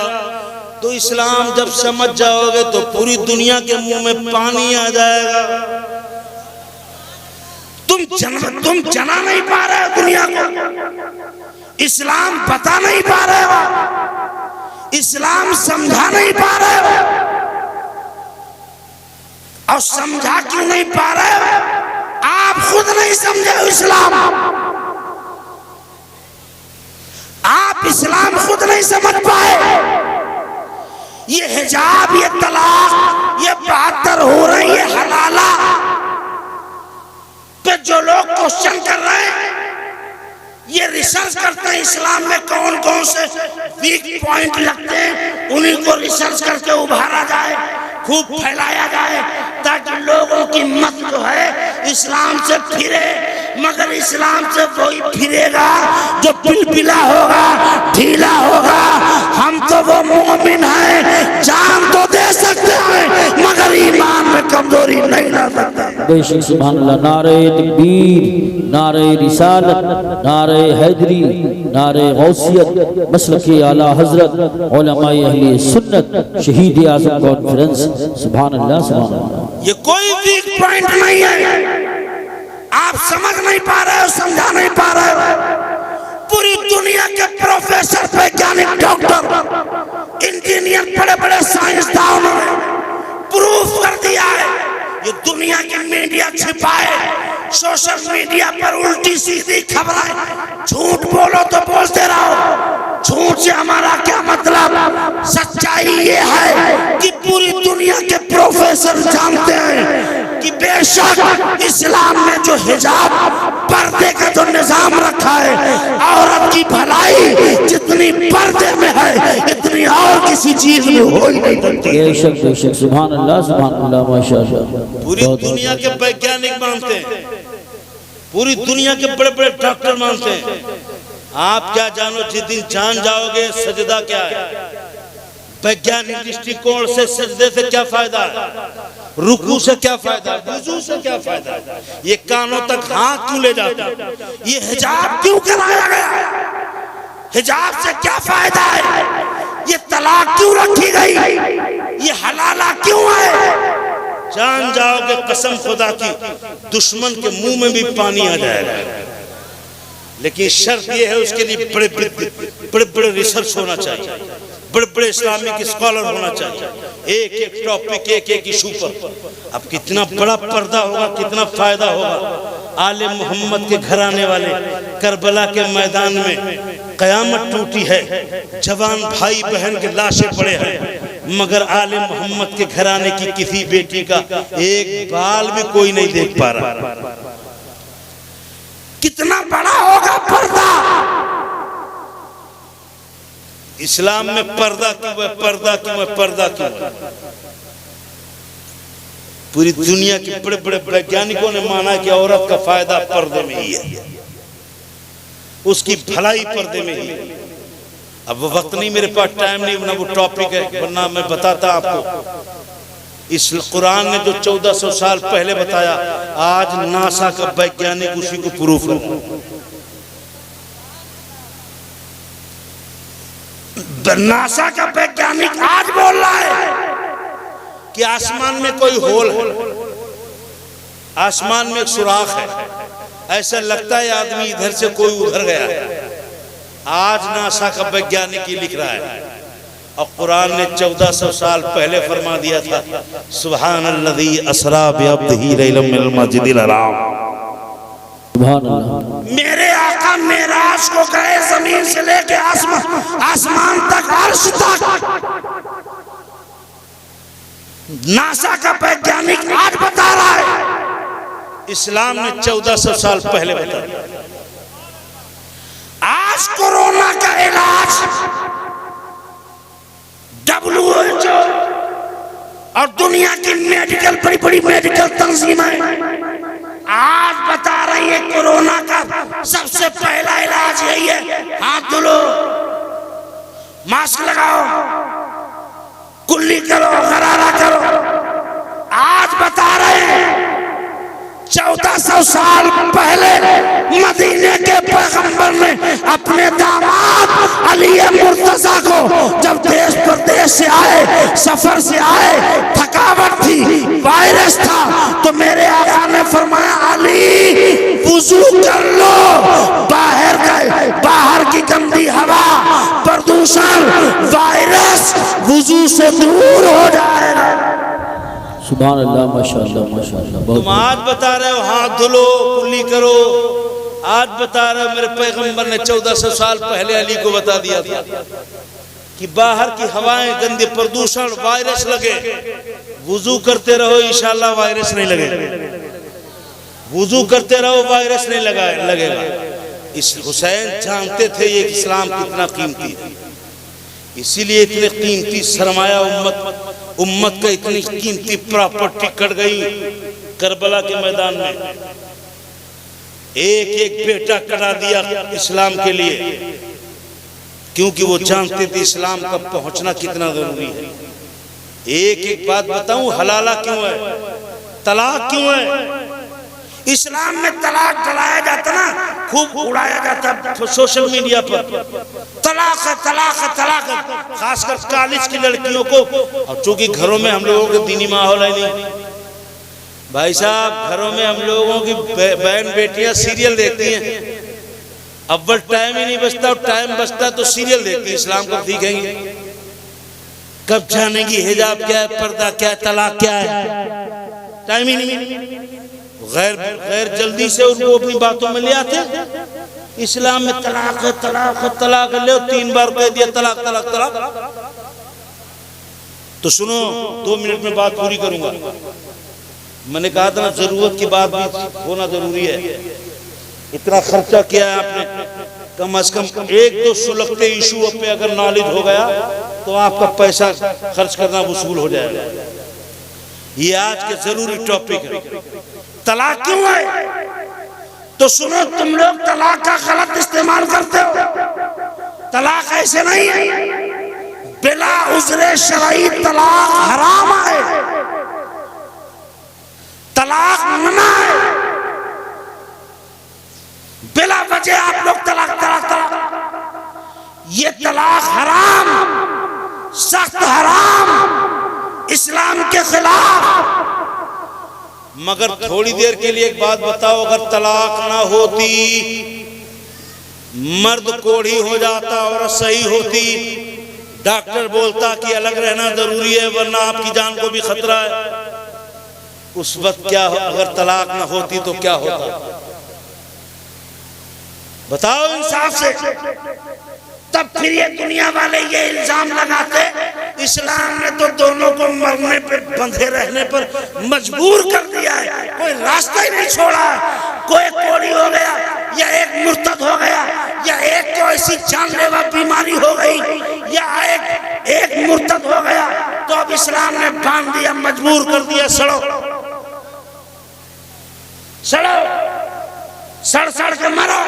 तो इस्लाम जब समझ जाओगे तो पूरी दुनिया के मुंह में पानी आ जाएगा। तुम जना नहीं पा रहे हो दुनिया को, इस्लाम बता नहीं पा रहे हो, इस्लाम समझा नहीं पा रहे हो। और समझा क्यों नहीं पा रहे हो? आप खुद नहीं समझे हो इस्लाम। आप इस्लाम खुद नहीं समझ पाए। ये हिजाब, ये तलाक, ये 72 हो रही है हलाला पे जो लोग क्वेश्चन कर रहे हैं, ये रिसर्च करते हैं इस्लाम में कौन कौन से वीक पॉइंट लगते हैं, उन्हीं को रिसर्च करके उभारा जाए, खूब फैलाया जाए, ताकि लोगों की मत जो है इस्लाम से फिरे। मगर इस्लाम से वही फिरेगा जो पिलपिला होगा, ढीला होगा। हम तो वो मोमिन हैं, जान तो दे सकते हैं मगर ईमान में कमजोरी नहीं ला सकते। बेशक सुभान अल्लाह। नारे तकबीर, नारे रिसालत, नारे हैदरी, नारे गौसियत, मसलके आला हजरत, उलमाए अहले सुन्नत, शहीद आज़म कॉन्फ्रेंस। सुभान अल्लाह सुभान अल्लाह। ये कोई वीक पॉइंट नहीं है। आप समझ नहीं पा रहे हो, समझा नहीं पा रहे हो। पूरी दुनिया के प्रोफेसर, वैज्ञानिक, डॉक्टर, इंजीनियर, बड़े बड़े साइंसदानों ने प्रूफ कर दिया है। ये दुनिया की मीडिया छिपाए, सोशल मीडिया पर उल्टी सीधी खबरें, झूठ बोलो तो बोलते रहो। झूठ से हमारा क्या मतलब? सच्चाई ये है कि पूरी दुनिया के प्रोफेसर जानते हैं कि बेशक इस्लाम में जो हिजाब, पर्दे का जो निजाम रखा है, औरत की भलाई जितनी पर्दे में है इतनी और किसी चीज में हो ही नहीं सकती। बेशक बेशक सुभान अल्लाह सुभान अल्लाह माशाअल्लाह। पूरी दुनिया के वैज्ञानिक मानते हैं, पूरी दुनिया के बड़े बड़े डॉक्टर मानते हैं। आप क्या जानो, जिस दिन जान जाओगे सजदा क्या है। वैज्ञानिक दृष्टिकोण से सजदे से क्या फायदा है, रुकू से क्या फायदा, वुजू से क्या फायदा, ये कानों तक हाथ क्यों ले जाता, ये हिजाब क्यों कराया गया, हिजाब से क्या फायदा है, ये तलाक क्यों रखी गई, ये हलाला क्यों है। जान जाओगे कसम खुदा की, दुश्मन के मुंह में भी पानी आ जाएगा। लेकिन शर्त ये है, उसके लिए बड़े बड़े रिसर्च होना चाहिए, बड़े बड़े इस्लामिक स्कॉलर होना चाहिए, एक एक टॉपिक, एक एक इशू पर। अब कितना बड़ा पर्दा होगा, कितना फायदा होगा। आले मोहम्मद के घर आने वाले करबला के मैदान में कयामत टूटी है, जवान भाई बहन के लाशें पड़े हैं, मगर आले मोहम्मद के घर आने की किसी बेटी का एक बाल भी कोई नहीं देख पा रहा। कितना बड़ा होगा पर्दा। इस्लाम में पर्दा क्यों है, पर्दा क्यों है, पर्दा क्यों है? पूरी दुनिया के बड़े बड़े वैज्ञानिकों ने माना कि औरत का फायदा पर्दे में ही है, उसकी भलाई पर्दे में ही है। अब वो वक्त नहीं, मेरे पास टाइम नहीं, वरना वो टॉपिक है, वरना मैं बताता आपको। इस कुरान ने जो 1400 साल पहले बताया, आज नासा का वैज्ञानिक उसी को प्रूफ कर रहा है। नासा का वैज्ञानिक आज बोल रहा है कि आसमान में कोई होल है, आसमान में एक सुराख है, ऐसा लगता है आदमी इधर से कोई उधर गया है। आज नासा का वैज्ञानिक ही लिख रहा है, और कुरान ने 1400 साल पहले फरमा दिया था, सुब्हानल्लज़ी असरा बिअब्दिही लैलन मिनल मस्जिदिल हराम। सुभान अल्लाह। मेरे आका मेराज को गए जमीन से लेके आसमान तक, अर्श तक। नासा का वैज्ञानिक आज बता रहा है, इस्लाम ने 1400 साल पहले बताया। आज कोरोना का इलाज WHO और दुनिया की मेडिकल, बड़ी बड़ी मेडिकल तंजीमें आज बता रही है कोरोना का सबसे पहला इलाज यही है, हाथ धुलो, मास्क लगाओ, कुल्ली करो, गरारा करो। आज बता रहे हैं 1400 साल पहले मदीने के पैगंबर ने अपने दामाद अली मुर्तजा को जब देश प्रदेश से आए, सफर से आए, थकावट थी, वायरस था, तो मेरे आका ने फरमाया अली वुजू कर लो, बाहर की गंदी हवा, प्रदूषण, वायरस वुजू से दूर हो जाएगा। सुभान अल्लाह, माशाअल्लाह माशाअल्लाह। तुम आज बता रहे हो हाथ धुलो, कुल्ली करो, आज बता रहे हो मेरे पैगंबर ने 1400 साल पहले अली को बता दिया था कि बाहर की हवाएं गंदी, प्रदूषण, वायरस लगे, वुजू करते रहो, इंशाल्लाह वायरस नहीं लगेगा। वुजू करते रहो, वायरस नहीं लगेगा। इस हुसैन जानते थे ये इस्लाम कितना कीमती है, इसीलिए इतने कीमती सरमाया उम्मत का इतनी कीमती प्रॉपर्टी कट गई करबला के मैदान में। एक एक बेटा कटा दिया इस्लाम के लिए, क्योंकि वो जानते थे इस्लाम का पहुंचना कितना जरूरी है। एक एक बात बताऊं, हलाला क्यों है, तलाक क्यों है? इस्लाम में तलाक डलाया जाता ना, खूब उड़ाया जाता सोशल मीडिया पर, तलाक है, तलाक है, तलाक है, खासकर कॉलेज की लड़कियों को। और चूंकि घरों में हम लोगों के दीनी माहौल है नहीं, भाई साहब घरों में हम लोगों की बहन बेटियां सीरियल देखती हैं, अव्वल टाइम ही नहीं बचता, और टाइम बचता तो सीरियल देखती है। इस्लाम को सीखेंगे कब जानेगी हिजाब क्या है, पर्दा क्या है, तलाक क्या है, टाइम ही नहीं। गैर जल्दी से उनको अपनी बातों में ले आते। इस्लाम में तलाक है, तलाक है, तलाक है, ले 3 बार कह दिया तलाक तलाक तलाक। तो सुनो, 2 मिनट में बात पूरी करूंगा। मैंने कहा था ना, जरूरत की बात भी होना जरूरी है। इतना खर्चा किया है आपने, कम से कम 1-2 सुलगते इशू पे अगर नॉलेज हो गया तो आपका पैसा खर्च करना वसूल हो जाएगा। ये आज के जरूरी टॉपिक है। तलाक क्यों है? तो सुनो, तुम लोग तलाक का गलत इस्तेमाल करते हो। तलाक ऐसे नहीं है, बिला उज़्र शरई तलाक हराम है, तलाक मना है। बिला वजह आप लोग तलाक तलाक तलाक, ये तलाक हराम, सख्त हराम, इस्लाम के खिलाफ। मगर थोड़ी देर के लिए एक बात बताओ, अगर तलाक ना होती, मर्द कोढ़ी हो जाता, औरत सही होती, डॉक्टर बोलता कि अलग रहना जरूरी है वरना आपकी जान को भी खतरा है, उस वक्त क्या, अगर तलाक ना होती तो क्या होता? बताओ इंसाफ से। तब फिर ये दुनिया वाले ये इल्जाम लगाते इस्लाम ने तो दोनों को मरने पे, बंधे रहने पर मजबूर कर दिया है, कोई रास्ता ही नहीं छोड़ा है। कोई कोड़ी हो गया, या एक मुर्तद हो गया, या एक को ऐसी जानलेवा बीमारी हो गई, या एक मुर्तद हो गया तो अब इस्लाम ने बांध दिया, मजबूर कर दिया, सड़ो सड़ो, सड़ सड़ के मरो।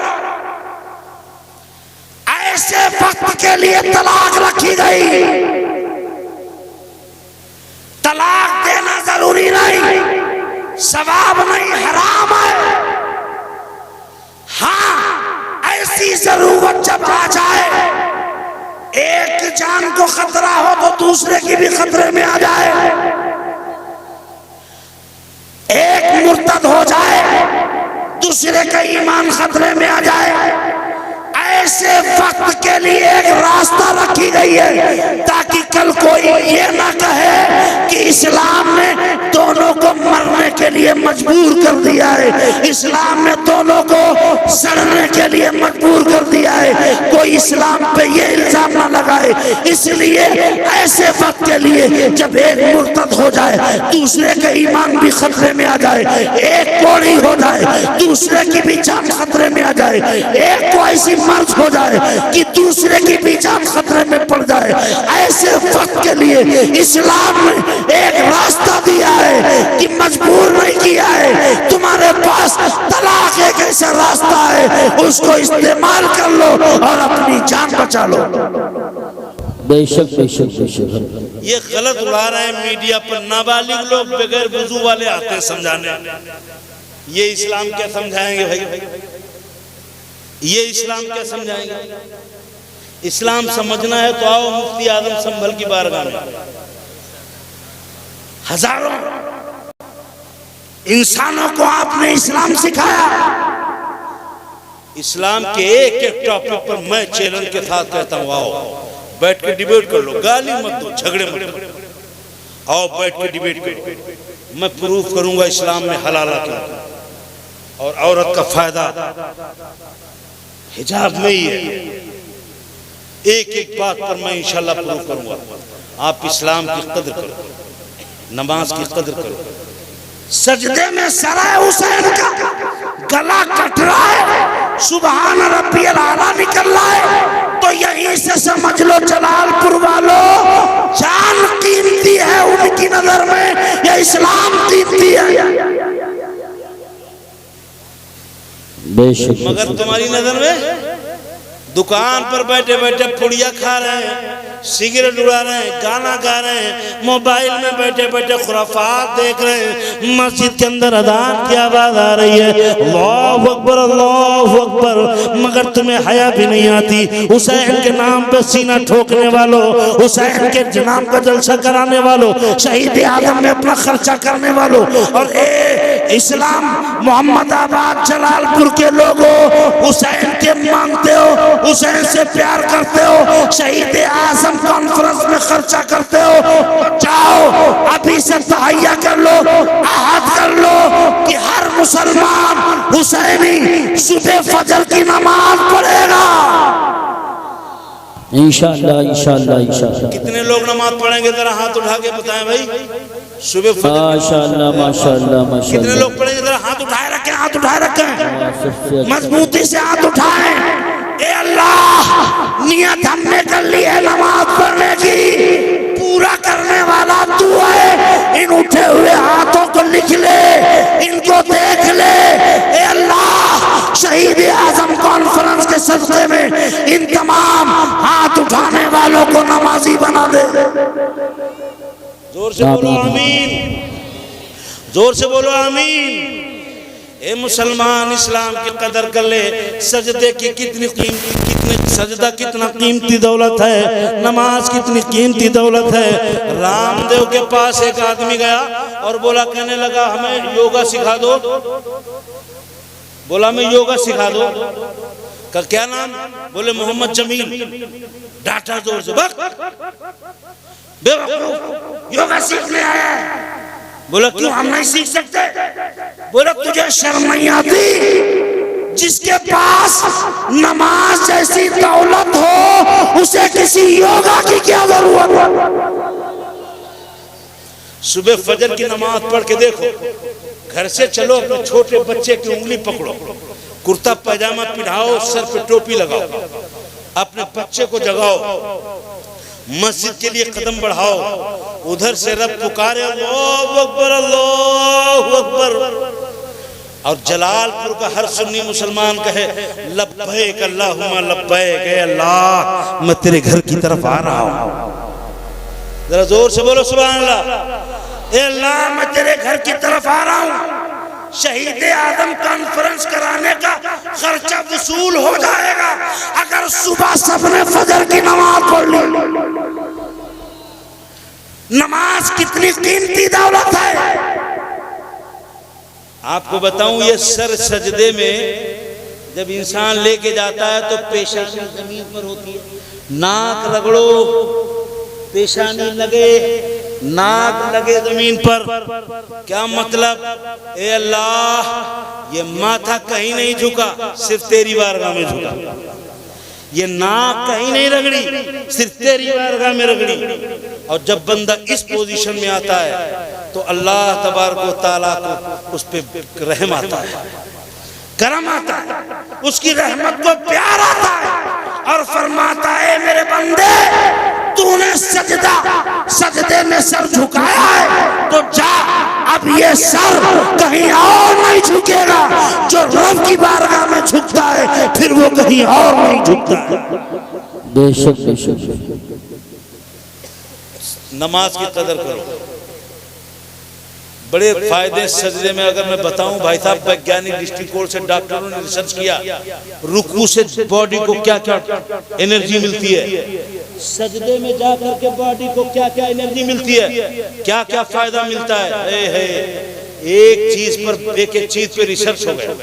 ऐसे वक्त के लिए तलाक रखी गई। तलाक देना जरूरी नहीं, सवाब नहीं, हराम है। हाँ, ऐसी जरूरत जब आ जाए, एक जान को खतरा हो तो दूसरे की भी खतरे में आ जाए, एक मुर्तद हो जाए दूसरे का ईमान खतरे में आ जाए, ऐसे वक्त के लिए एक रास्ता रखी गई है ताकि कल कोई ये ना कहे कि इस्लाम ने दोनों को मरने के लिए मजबूर कर दिया है, इस्लाम ने दोनों को सड़ने के लिए मजबूर कर दिया है। कोई इस्लाम पे ये इल्जाम ना लगाए। इसलिए ऐसे वक्त के लिए जब एक मुर्तद हो जाए, दूसरे का ईमान भी खतरे में आ जाए, एक कोड़ी हो जाए, दूसरे की भी जान खतरे में आ जाए, एक को ऐसी मर्ज हो जाए कि दूसरे की भी जान खतरे में पड़ जाए, ऐसे वक्त के लिए इस्लाम ने एक रास्ता दिया है कि मजबूर नहीं किया है। तुम्हारे पास तलाक एक ऐसा रास्ता है, उसको इस्तेमाल कर लो और अपनी जान बचा लो। बेशक बेशक बेशक। ये गलत उड़ा रहे हैं मीडिया पर, नाबालिग लोग बगैर वजू वाले आते हैं समझाने। ये इस्लाम क्या समझाएंगे भाई? ये इस्लाम क्या समझाएंगे? इस्लाम समझना है तो आओ मुफ्ती आजम संभल की बारगाह में। हजारों इंसानों को आपने इस्लाम सिखाया। इस्लाम के एक एक टॉपिक पर मैं चैलेंज के साथ कहता हूँ, आओ बैठ के डिबेट कर लो, गाली मत दो, झगड़े मत दो, आओ बैठ के डिबेट करो। मैं प्रूफ करूंगा इस्लाम में हलाला क्या और औरत का फायदा हिजाब में ही है। एक एक बात पर मैं इंशाल्लाह प्रूफ करूंगा। आप इस्लाम की कदर करो, नमाज की कदर करो। सजदे में सराय हुसैन का गला कट रहा है, सुभान रब्बियल आला निकल रहा है, तो यहीं से समझ लो जलालपुर वालों, जान कीमती है उनकी नजर में, या इस्लाम कीमती है। मगर तुम्हारी नजर में दुकान पर बैठे बैठे पुड़िया खा रहे हैं, सिगरेट उड़ा रहे हैं, गाना गा रहे हैं, मोबाइल में बैठे बैठे खुराफात देख रहे हैं, मस्जिद के अंदर अजान की आवाज आ रही है, अल्लाहु अकबर अल्लाहु अकबर, मगर तुम्हें हया भी नहीं आती। हुसैन के नाम पे सीना ठोकने वालों, हुसैन के नाम का जलसा कराने वालों, शहीद आजम में अपना खर्चा करने वालों, और इस्लाम मोहम्मदाबाद जलालपुर के लोगों, हुसैन के मानते हो, हुसैन से प्यार करते हो, शहीद आजम कॉन्फ्रेंस में खर्चा करते हो, तो जाओ अभी से तहैया कर लो, आहद कर लो कि हर मुसलमान हुसैनी सुबह फजर की नमाज पढ़ेगा। इंशाअल्लाह इंशाअल्लाह इंशाअल्लाह। कितने लोग नमाज पढ़ेंगे जरा हाथ उठा के बताएं भाई। सुबह माशाअल्लाह माशाअल्लाह माशाअल्लाह। कितने लोग पढ़ेंगे जरा हाथ उठाए रखें, हाथ उठाए रखें, मजबूती से हाथ उठाएं। ए अल्लाह, नियत हमने कर ली है नमाज पढ़ने की, पूरा करने वाला तू है। इन उठे हुए हाथों को लिख ले, इनको देख ले। ए अल्लाह, शहीद आजम कॉन्फ्रेंस के सदक़े में इन तमाम हाथ उठाने वालों को नमाजी बना दे। जोर से बोलो आमीन, जोर से बोलो आमीन। ए मुसलमान, इस्लाम की कदर कर ले। सजदे की कितनी सजदा कितना कीमती दौलत है, नमाज कितनी कीमती दौलत है। रामदेव के पास एक आदमी गया और बोला, कहने लगा हमें योगा सिखा दो। बोला मैं योगा सिखा दो। का क्या नाम? बोले मोहम्मद जमील। डांटा जोर से, बेवकूफ, योगा सीखने आया है। बोला क्यों, हम नहीं सीख सकते? बोला तुझे शर्म नहीं आती? जिसके पास नमाज जैसी दौलत हो, उसे किसी योगा की क्या जरूरत? सुबह फजर की नमाज पढ़ के देखो, घर से चलो, अपने छोटे बच्चे की उंगली पकड़ो, कुर्ता पैजामा पहनाओ, सर पे टोपी लगाओ, अपने बच्चे को जगाओ, मस्जिद के लिए कदम बढ़ाओ, उधर से रब पुकारे अल्लाहु अकबर अल्लाहु अकबर, और जलालपुर का हर सुन्नी मुसलमान कहे लब्बैक अल्लाहुम्मा लब्बैक, ए अल्लाह मैं तेरे घर की तरफ आ रहा हूं। जरा जोर से बोलो सुभान अल्लाह। ए अल्लाह मैं तेरे घर की तरफ आ रहा हूं। शहीद आदम कॉन्फ्रेंस कराने का खर्चा वसूल हो जाएगा अगर सुबह सबने फजर की नमाज पढ़ ली। नमाज कितनी कीमती दौलत है। आपको बताऊं, ये सर सजदे में जब इंसान लेके जाता है तो पेशानी जमीन पर होती है, नाक रगड़ो पेशानी लगे, नाक लगे जमीन पर। क्या मतलब? ए अल्लाह ये माथा कहीं नहीं झुका, सिर्फ तेरी बारगाह में झुका। ये नाक कहीं नहीं रगड़ी, सिर्फ तेरी बारगाह में रगड़ी। और जब बंदा इस पोजीशन में आता है तो अल्लाह तबारक व तआला को उस पे रहम आता है, करम आता है, उसकी रहमत को प्यार आता है और फरमाता है मेरे बंदे तूने सजदे में सर झुकाया है तो जा, अब ये सर कहीं और नहीं झुकेगा। जो रब की बारगाह में झुकता है फिर वो कहीं और नहीं झुकता है। बेशक बेशक। नमाज की कदर करो, बड़े फायदे सजदे में अगर मैं बताऊं भाई साहब, वैज्ञानिक दृष्टिकोण से डॉक्टरों ने रिसर्च किया, रुकू से बॉडी को क्या क्या एनर्जी मिलती है, सजदे में जाकर के बॉडी को क्या क्या एनर्जी मिलती है, क्या क्या फायदा मिलता है। एक चीज पे रिसर्च हो गया।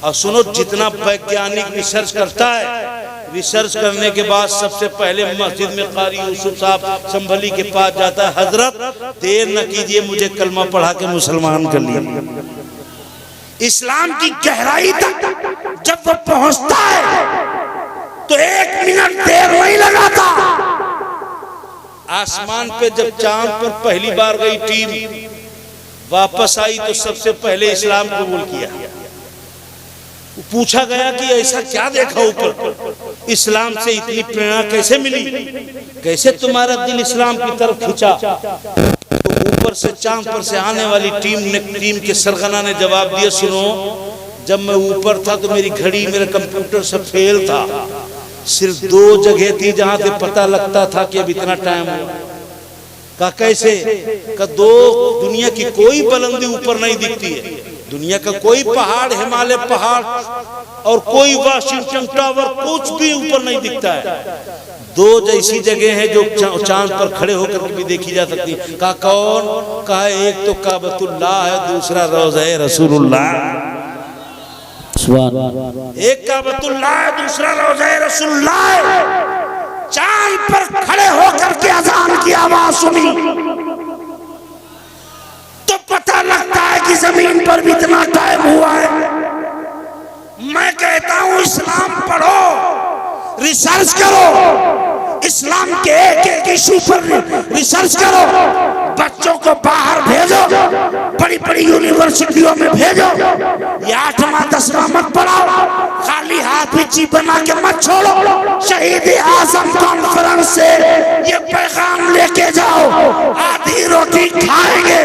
और सुनो, जितना वैज्ञानिक रिसर्च करता है, रिसर्च करने के बाद सबसे पहले मस्जिद में कारी यूसुफ साहब संभली के पास जाता है, हजरत देर न कीजिए मुझे कलमा पढ़ा के मुसलमान कर लिया। इस्लाम की गहराई तक जब वो पहुंचता है तो 1 मिनट देर नहीं लगाता। आसमान पे जब चांद पर पहली बार गई टीम, वापस आई तो सबसे पहले इस्लाम कबूल किया। पूछा गया कि ऐसा क्या देखा ऊपर, इस्लाम से इतनी प्रेरणा कैसे मिली, कैसे तुम्हारा दिल इस्लाम की तरफ खिंचा? तो ऊपर से चांद पर से आने वाली टीम के सरगना ने जवाब दिया, सुनो जब मैं ऊपर था तो मेरी घड़ी मेरा कंप्यूटर सब फेल था, सिर्फ 2 जगह थी जहां से पता लगता था कि अब इतना टाइम हुआ। का कैसे? का 2 दुनिया की कोई बुलंदी ऊपर नहीं दिखती है, दुनिया का कोई पहाड़, हिमालय पहाड़ और कोई वाशिंगटन टावर कुछ भी ऊपर नहीं दिखता है। 2 जैसी जगह है जो चांद पर खड़े होकर भी देखी जा सकती है। कहा कौन? कहा एक तो काबतुल्लाह है, दूसरा रोज़ा रसूलुल्लाह। एक काबतुल्लाह है, दूसरा रोज़ा रसूलुल्लाह। चांद पर खड़े होकर के अजान की आवाज सुनी तो पता लगता है कि जमीन पर भी इतना टाइम हुआ है। मैं कहता हूं इस्लाम पढ़ो, रिसर्च करो, इस्लाम के एक इशू पर रिसर्च करो, बच्चों को बाहर भेजो, बड़ी बड़ी यूनिवर्सिटियों में भेजो। ये 8वां 10वां मत पढ़ाओ, खाली हाथ भी जी बना के मत छोड़ो। शहीद आजम कॉन्फ्रेंस से ये पैगाम लेके जाओ, आधी रोटी खाएंगे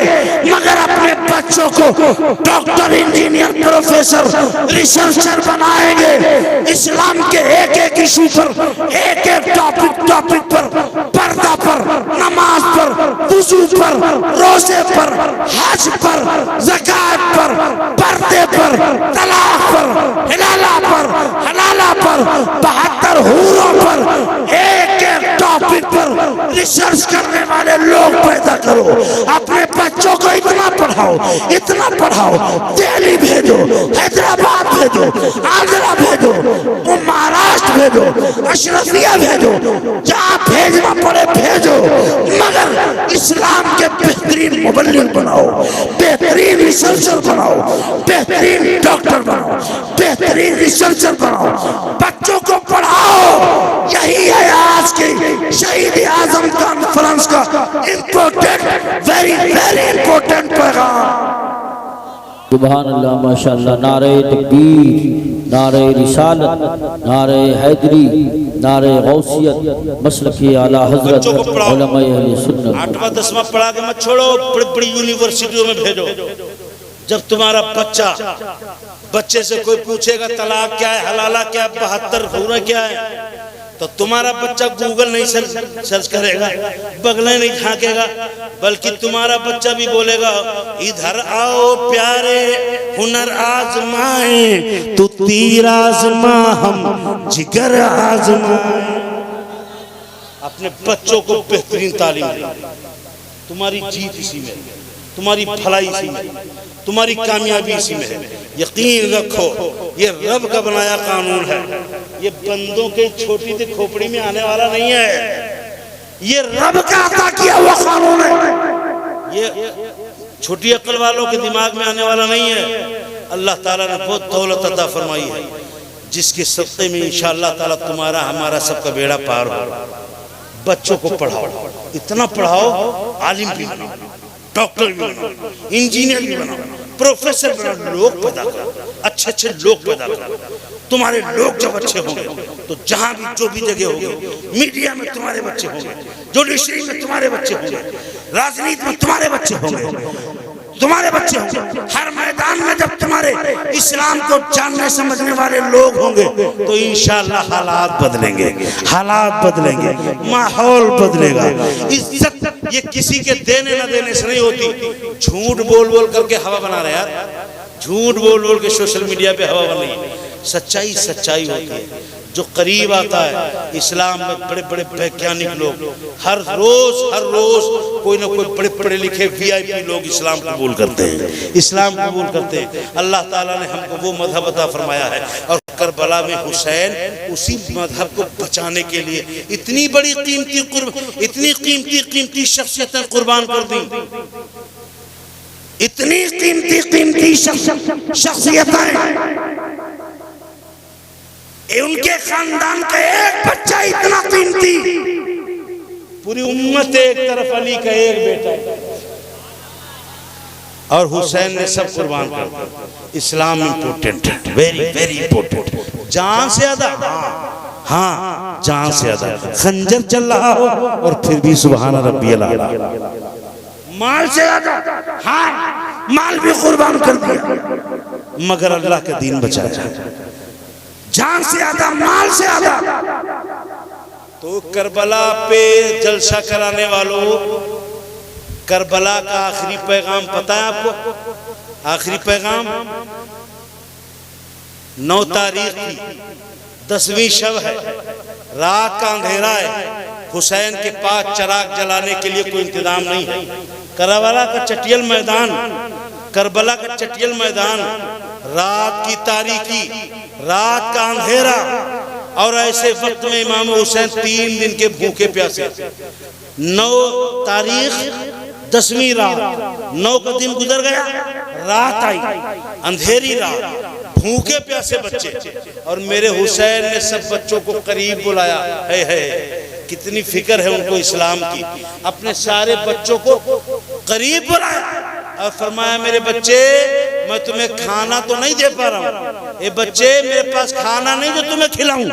मगर अपने बच्चों को डॉक्टर, इंजीनियर, प्रोफेसर, रिसर्चर बनाएंगे। इस्लाम के एक इशू पर, एक टॉपिक पर, पर्दा पर, नमाज पर, वुजू पर, रोजे पर, हज पर, ज़कात पर, पर्दे पर, तलाक पर, हिलाला पर, 72 हूरों पर, एक टॉपिक पर रिसर्च करने वाले लोग पैदा करो। अपने बच्चों को इतना पढ़ाओ, दिल्ली भेजो, हैदराबाद भेजो, आगरा भेजो, महाराष्ट्र भेजो, अशरफिया भेजो, जहाँ भेजना पड़े भेजो, मगर इस्लाम के बेहतरीन मुबल्लिग बनाओ, बेहतरीन रिसर्चर बनाओ, बेहतरीन डॉक्टर बनाओ, बेहतरीन रिसर्चर बनाओ, बच्चों को पढ़ाओ। यही है आज के शहीद आजम कॉन्फ्रेंस का इम्पोर्टेंट, वेरी वेरी इम्पोर्टेंट पैगाम। सुभान अल्लाह माशाअल्लाह। नारे तकबीर, नारे रिसालत, नारे हैदरी, नारे गौसियत, मसलक आला हजरत, उलमा अहले सुन्नत। 8वां 10वां पढ़ा के मत छोड़ो, बड़ी बड़ी यूनिवर्सिटियों में भेजो। जब तुम्हारा बच्चे से कोई पूछेगा तलाक क्या है, हलाला क्या है, 72 हुरा क्या है, तो तुम्हारा बच्चा गूगल नहीं सर्च करेगा, बगले नहीं झांकेगा, बल्कि तुम्हारा बच्चा भी बोलेगा इधर आओ प्यारे हुनर आजमाए, तू तीर आजमा हम जिगर आजमाए। अपने बच्चों को बेहतरीन तालीम दे। तुम्हारी जीत इसी में, तुम्हारी भलाई इसी में, तुम्हारी कामयाबी इसी में है। यकीन रखो ये रब का बनाया कानून है, ये बंदों के छोटी सी खोपड़ी में आने वाला नहीं है, ये रब का अता किया हुआ कानून है, ये छोटी अक्ल वालों के दिमाग में आने वाला नहीं है। अल्लाह ताला ने बहुत दौलत अता फरमाई है, जिसके सत्ते में इंशाअल्लाह ताला तुम्हारा हमारा सबका बेड़ा पार हो। बच्चों को पढ़ाओ, इतना पढ़ाओ आलिम भी बनाओ, डॉक्टर भी बनाओ, इंजीनियर भी बनाओ, प्रोफेसर बनाओ, लोग पैदा करो, अच्छे अच्छे लोग पैदा करो। तुम्हारे लोग जब अच्छे होंगे तो जहां भी जो भी जगह होंगे, मीडिया में तुम्हारे बच्चे होंगे, जुडिशरी में तुम्हारे बच्चे होंगे, राजनीति में तुम्हारे बच्चे होंगे, तुम्हारे बच्चे होंगे, हर मैदान में जब तुम्हारे इस्लाम को जानने समझने वाले लोग होंगे तो इंशाअल्लाह हालात बदलेंगे, हालात बदलेंगे, माहौल बदलेगा। इज्जत ये किसी के देने न देने से नहीं होती। झूठ बोल बोल करके हवा बना रहे यार, झूठ बोल बोल के सोशल मीडिया पे हवा बन रही है। सच्चाई सच्चाई होती है, जो करीब आता है। इस्लाम में बड़े बड़े वैज्ञानिक लोग हर रोज कोई ना कोई बड़े पढ़े लिखे VIP लोग इस्लाम कबूल करते हैं, इस्लाम कबूल करते हैं। अल्लाह ताला ने हमको वो मजहब अता फरमाया है, और करबला में हुसैन उसी मजहब को बचाने के लिए इतनी बड़ी कीमती शख्सियतें कुर्बान कर दी, इतनी कीमती शख्सियतें। उनके खानदान का एक बच्चा इतना कीमती, पूरी उम्मत एक तरफ, अली का एक बेटा, और हुसैन ने सब कुर्बान कर दिया। इस्लाम इम्पोर्टेंट है, वेरी वेरी इम्पोर्टेंट, जान से ज्यादा। हाँ जान से ज्यादा। खंजर चल रहा हो और फिर भी सुभान रब्बियल आला। माल से ज्यादा, हाँ माल भी कुर्बान कर दिया, मगर अल्लाह का दीन बचाया। जान से ज्यादा, माल से ज्यादा। तो करबला पे जलसा कराने वालों, करबला का आखिरी पैगाम पता है आपको? आखिरी पैगाम 9 तारीख की 10वीं शब है, रात का अंधेरा है, हुसैन के पास चराग जलाने के लिए कोई इंतजाम नहीं है। करबला का चटियल मैदान, करबला का चटियल मैदान, रात की तारीकी, रात का अंधेरा, और ऐसे वक्त में इमाम हुसैन 3 दिन के भूखे प्यासे। 9 तारीख 10वीं रात, 9 का दिन गुजर गया, रात आई, अंधेरी रात, भूखे प्यासे बच्चे, और मेरे हुसैन ने सब बच्चों को करीब बुलाया। है कितनी फिक्र है उनको इस्लाम की। अपने सारे बच्चों को करीब बुलाया और फरमाया, मेरे बच्चे मैं तुम्हें खाना तो नहीं दे पा रहा हूँ, ये बच्चे मेरे पास खाना नहीं जो तुम्हें खिलाऊं,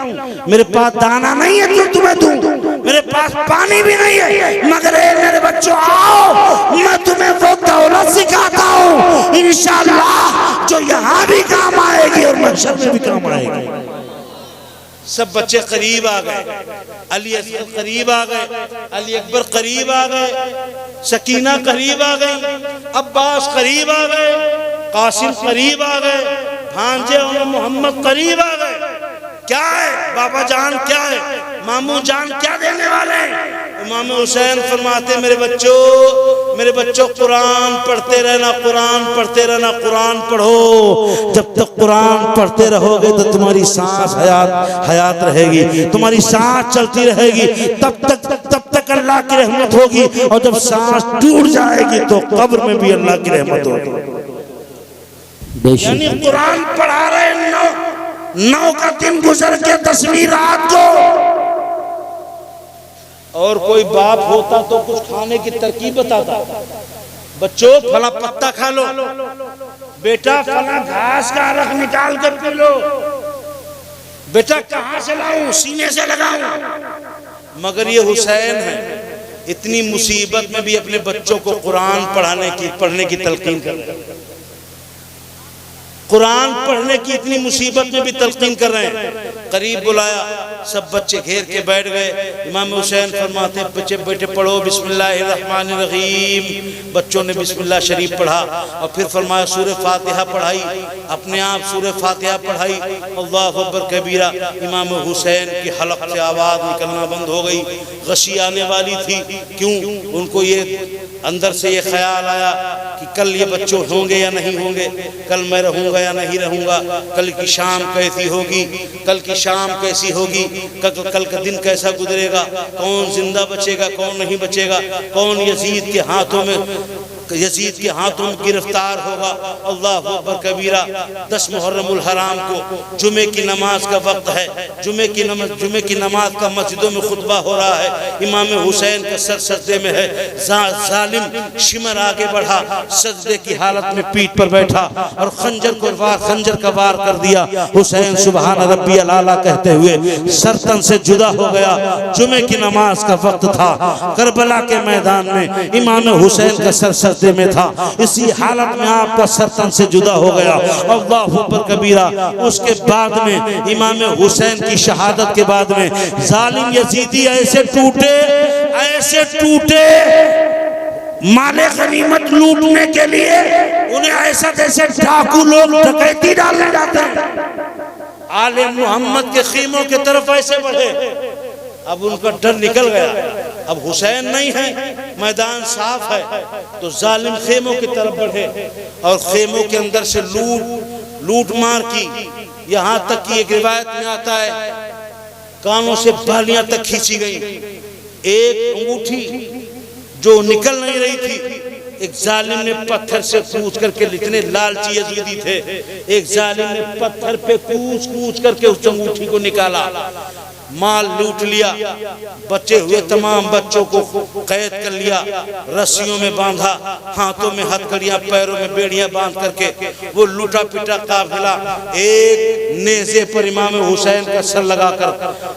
मेरे पास दाना नहीं है जो तुम्हें दूं, मेरे पास पानी भी नहीं है, मगर मेरे बच्चों आओ, मैं तुम्हें वो दौलत सिखाता हूँ इंशाअल्लाह जो यहाँ भी काम आएगी और महशर में भी काम आएगी। सब बच्चे करीब आ गए, अली असगर करीब आ गए, अली अकबर करीब आ गए, सकीना करीब आ गई, अब्बास करीब आ गए, कासिम करीब आ गए, भांजे और मोहम्मद करीब आ गए। क्या है बाबा जान, क्या है मामू जान, क्या देने वाले हैं? इमाम हुसैन फरमाते, मेरे बच्चों कुरान पढ़ते रहना, कुरान पढ़ते रहना, कुरान पढ़ो। जब तक कुरान पढ़ते रहोगे तो तुम्हारी सांस हयात रहेगी, तुम्हारी सांस चलती रहेगी, तब तक अल्लाह की रहमत होगी, और जब सांस टूट जाएगी तो कब्र में भी अल्लाह की रहमत होगी। यानी कुरान पढ़ा रहे, 9 का दिन गुजर के 10वीं रात को, और कोई बाप होता तो कुछ खाने की तरकीब बताता, बच्चों फला पत्ता खा लो, बेटा फला घास का अरक निकाल कर पी लो, बेटा कहां से लाऊं, सीने से लगाऊं। मगर ये हुसैन है, इतनी मुसीबत में भी अपने बच्चों को कुरान पढ़ने की तलकीन कर रहे हैं। कुरान पढ़ने की इतनी मुसीबत में भी तलकीन कर रहे हैं। करीब बुलाया, सब बच्चे घेर के बैठ गए। इमाम हुसैन फरमाते बच्चे बेटे पढ़ो बिस्मिल्लाहिर्रहमानिर्रहीम। बच्चों ने बिस्मिल्लाह शरीफ पढ़ा और फिर फरमाया सूरह फातिहा पढ़ाई, अपने आप सूरह फातिहा पढ़ाई, अल्लाहु अकबर कबीरा। इमाम हुसैन की हलक से आवाज़ निकलना बंद हो गई, गशी आने वाली थी। क्यों? उनको ये अंदर से ये ख्याल आया कि कल ये बच्चे होंगे या नहीं होंगे, कल मैं रहूँगा या नहीं रहूँगा, कल की शाम कैसी होगी, कल की शाम कैसी होगी, कल का दिन कैसा गुजरेगा, कौन जिंदा बचेगा कौन नहीं बचेगा, कौन यजीद के हाथों में गिरफ्तार होगा। अल्लाह अकबर कबीरा। 10 मुहर्रमुल हराम को जुमे की नमाज का वक्त है, जुमे की नमाज का मस्जिदों में खुतबा हो रहा है। इमाम हुसैन का सर सजदे में है। जालिम शिमर आगे बढ़ा, सजदे की हालत में पीठ पर बैठा और खंजर का वार कर दिया। हुसैन सुबहान रब्बियल आला कहते हुए सरतन से जुदा हो गया। जुमे की नमाज का वक्त था, करबला के मैदान में इमाम हुसैन का सर सजदे में था। इसी हालत में आपका सरतन से जुदा हो गया। अल्लाहु अकबर कबीरा। उसके बाद में इमाम हुसैन की शहादत के बाद में जालिम यजीदी ऐसे टूटे माले गनीमत लूटने के लिए उन्हें ऐसा जैसे डाकू लोग डकैती डालने जाते हैं। आले मोहम्मद के खीमों की तरफ ऐसे बढ़े। अब उनका डर निकल गया, अब हुसैन नहीं है, मैदान साफ है, तो जालिम खेमों की तरफ बढ़े और खेमों के अंदर से लूट मार की। यहाँ तक कि एक रिवायत में आता है कानों से बालियां तक खींची गई। एक अंगूठी जो निकल नहीं रही थी, एक जालिम ने पत्थर से कूच करके, इतने लालची यजीदी थे, एक जालिम ने पत्थर पे कूच करके उस अंगूठी को निकाला, माल लूट लिया। बचे हुए तमाम बच्चों को कैद कर लिया, रस्सियों में बांधा, हाथों में हथकड़ियां, पैरों में बेड़ियां बांध करके वो लूटा पिटा काफिला एक नेज़े पर इमाम हुसैन का सर लगाकर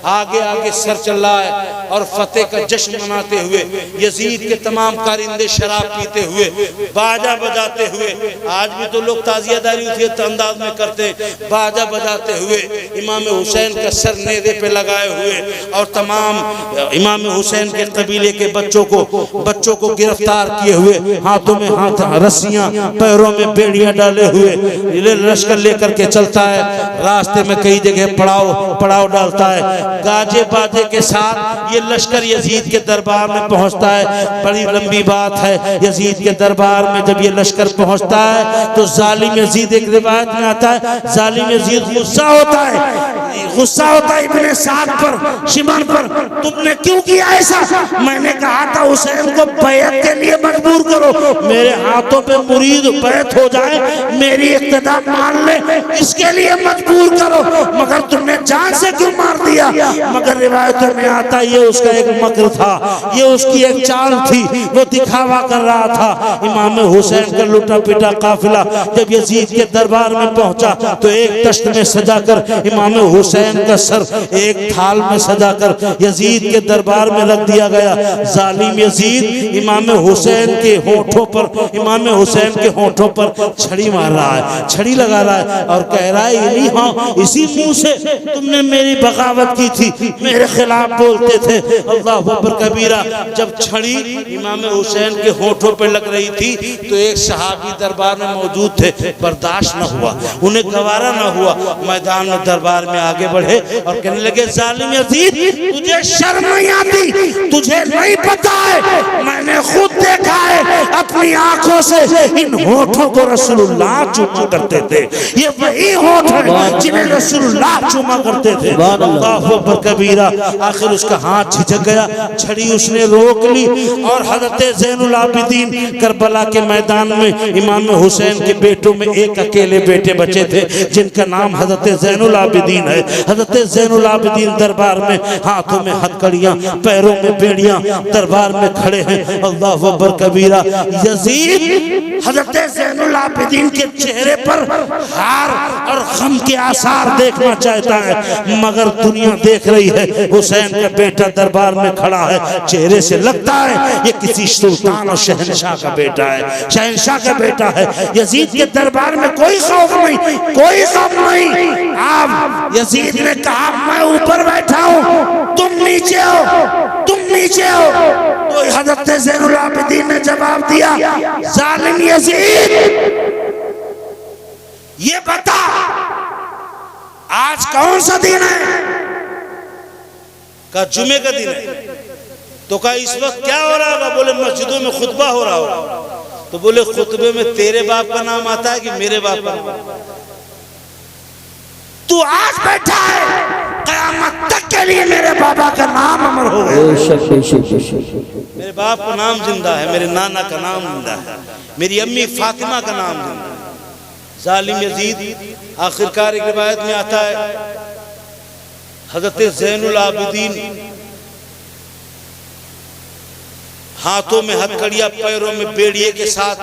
आगे सर चल रहा है और फतेह का जश्न मनाते हुए यजीद के तमाम कारिंदे शराब पीते हुए, बाजा बजाते हुए। आज भी तो लोग ताजियादारी उसी अंदाज में करते, बाजा बजाते हुए इमाम हुसैन का सर नेज़े पे लगाए हुए और तमाम इमाम हुसैन के कबीले के बच्चों को गिरफ्तार किए हुए, हाथों में रस्सियां, पैरों में बेड़ियां डाले हुए लश्कर लेकर के चलता है। रास्ते में कई जगह पड़ाव डालता है। गाजे बाजे के साथ ये लश्कर यजीद के दरबार में पहुंचता है। बड़ी लंबी बात है। यजीद के दरबार में जब ये लश्कर पहुंचता है तो जालिम यजीद, एक रिवायत में आता है, जालिम यजीद गुस्सा होता है इब्ने साद पर, शिमर पर, तुमने क्यों किया ऐसा? मैंने कहा था हुसैन को बैत के लिए मजबूर करो, मेरे हाथों पे मुरीद बैत हो जाए, मेरी इक्तदा मान ले, इसके लिए मजबूर करो, मगर तुमने जान से क्यों मार दिया? मगर रिवायतों में आता ये उसका एक मकर था, ये उसकी एक चाल थी, वो दिखावा कर रहा था। इमाम हुसैन का लूटा पिटा काफिला जब यजीद के दरबार में पहुंचा तो एक तश्त में सजाकर इमाम हुसैन का सर एक थाल में सजाकर यजीद के दरबार में रख दिया गया। जालिम यजीद इमाम हुसैन के होठों पर छड़ी मार रहा है, छड़ी लगा रहा है और कह रहा है हाँ, इसी मुंह से तुमने मेरी बगावत की थी, मेरे खिलाफ बोलते थे। अल्लाह अकबर कबीरा। जब छड़ी इमाम हुसैन के होठों पर लग रही थी तो एक सहाबी दरबार में मौजूद थे, बर्दाश्त न हुआ, उन्हें गवारा न हुआ, मैदान में दरबार में आगे बढ़े और कहने लगे जालिम यजीद, तुझे शर्म नहीं आती? तुझे नहीं पता है, मैंने खुद देखा है अपनी आंखों से, इन होठों को रसूलुल्लाह चूमा करते थे। ये वही होठ है जिन्हें रसूलुल्लाह चूमा करते थे। अल्लाहु अकबर कबीरा। आखिर उसका हाथ झिझक गया, छड़ी उसने रोक ली और हजरत ज़ैनुल आबिदीन करबला के मैदान में इमाम हुसैन के बेटों में एक अकेले बेटे बचे थे जिनका नाम हजरत ज़ैनुल आबिदीन है। है। हजरत ज़ैनुल आबिदीन दरबार में हाथों में हथकड़ियां, पैरों में बेड़ियां, दरबार में खड़े हैं। अल्लाह अकबर कबीरा। यजीद हजरत ज़ैनुल आबिदीन के चेहरे पर हार और गम के आसार देखना चाहता है, मगर दुनिया देख रही है हुसैन का बेटा दरबार में खड़ा है। चेहरे से लगता है ये किसी सुल्तान और शहंशाह का बेटा है, शहंशाह का बेटा है। यजीद के दरबार में कोई खौफ नहीं, कोई गम नहीं। आप यजीद ने कहा मैं ऊपर बैठा हूं, तुम नीचे हो, तुम नीचे हो। तो हजरत ज़ैनुल आबिदीन ने जवाब दिया, जालिम यजीद ये बता आज कौन सा दिन है? का जुमे का दिन है। तो कहा इस वक्त क्या हो रहा होगा? बोले मस्जिदों में खुतबा हो रहा होगा। तो बोले खुतबे में तेरे बाप का नाम आता है कि मेरे बाप का नाम? तू आज बैठा है, क़यामत तक के लिए मेरे बाबा का नाम अमर हो गया। मेरे बाप का नाम जिंदा है, मेरे नाना का नाम जिंदा है, मेरी अम्मी फातिमा का नाम जिंदा है। जालिम यजीद आखिरकार एक रिवायत में आता है हजरत ज़ैनुल आबिदीन हाथों में हथकड़ियां, पैरों में बेड़िए के साथ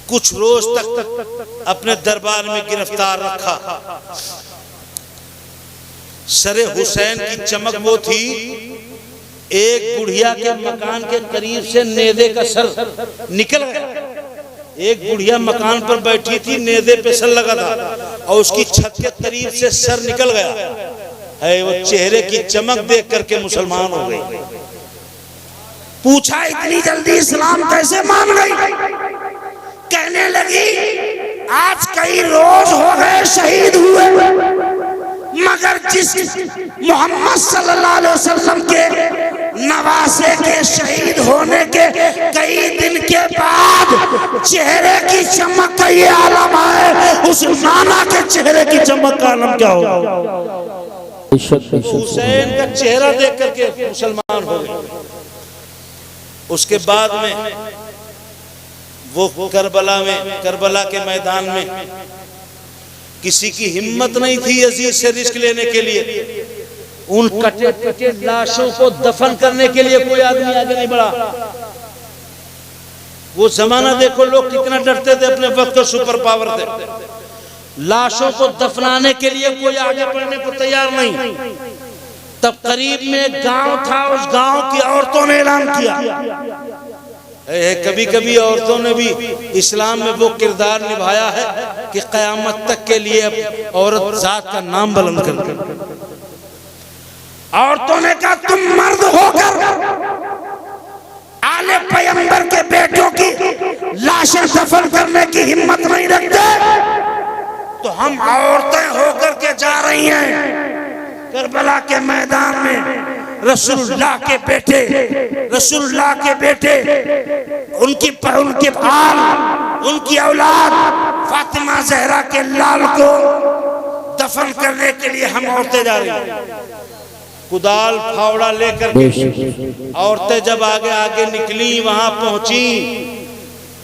कुछ रोज तक अपने दरबार में गिरफ्तार रखा। सरे हुसैन की चमक वो थी, एक बुढ़िया के मकान के करीब से नेज़े का सर निकल गया। एक बुढ़िया मकान पर बैठी थी, नेज़े पे सर लगा था और उसकी छत के करीब से सर निकल गया है। वो चेहरे की चमक देख करके मुसलमान हो गई। पूछा इतनी जल्दी इस्लाम कैसे मान गई? कहने लगी आज कई रोज हो गए शहीद हुए, मगर जिस मोहम्मद सल्लल्लाहु अलैहि वसल्लम के नवासे के शहीद होने के कई दिन के बाद चेहरे की चमक का ये आलम है, उस नाना के चेहरे की चमक का आलम क्या होगा? हुसैन का चेहरा देख करके मुसलमान हो गए। उसके बाद में वो करबला के मैदान में किसी की हिम्मत नहीं थी यजीद से रिस्क लेने के लिए। उन कटे कटे लाशों को दफन करने के लिए कोई आदमी आगे नहीं बढ़ा। वो जमाना देखो लोग कितना डरते थे, अपने वक्त का सुपर पावर थे। लाशों को दफनाने के लिए कोई आगे बढ़ने को तैयार नहीं। तब करीब में एक गांव था, उस गांव की औरतों ने ऐलान किया। कभी कभी औरतों ने भी इस्लाम में वो किरदार निभाया है कि क़यामत तक के लिए औरत जात का नाम बुलंद कर। औरतों ने कहा तुम मर्द होकर आले पैगंबर के बेटों की लाशें दफन करने की हिम्मत नहीं रखते, तो हम औरतें होकर के जा रही हैं करबला के मैदान में। रसूलुल्लाह के बेटे उनकी भाल, उनकी औलाद फातिमा ज़हरा के लाल को दफन करने के लिए हम औरतें जा रही हैं। कुदाल फावड़ा लेकर के औरतें जब आगे आगे निकली, वहां पहुंची,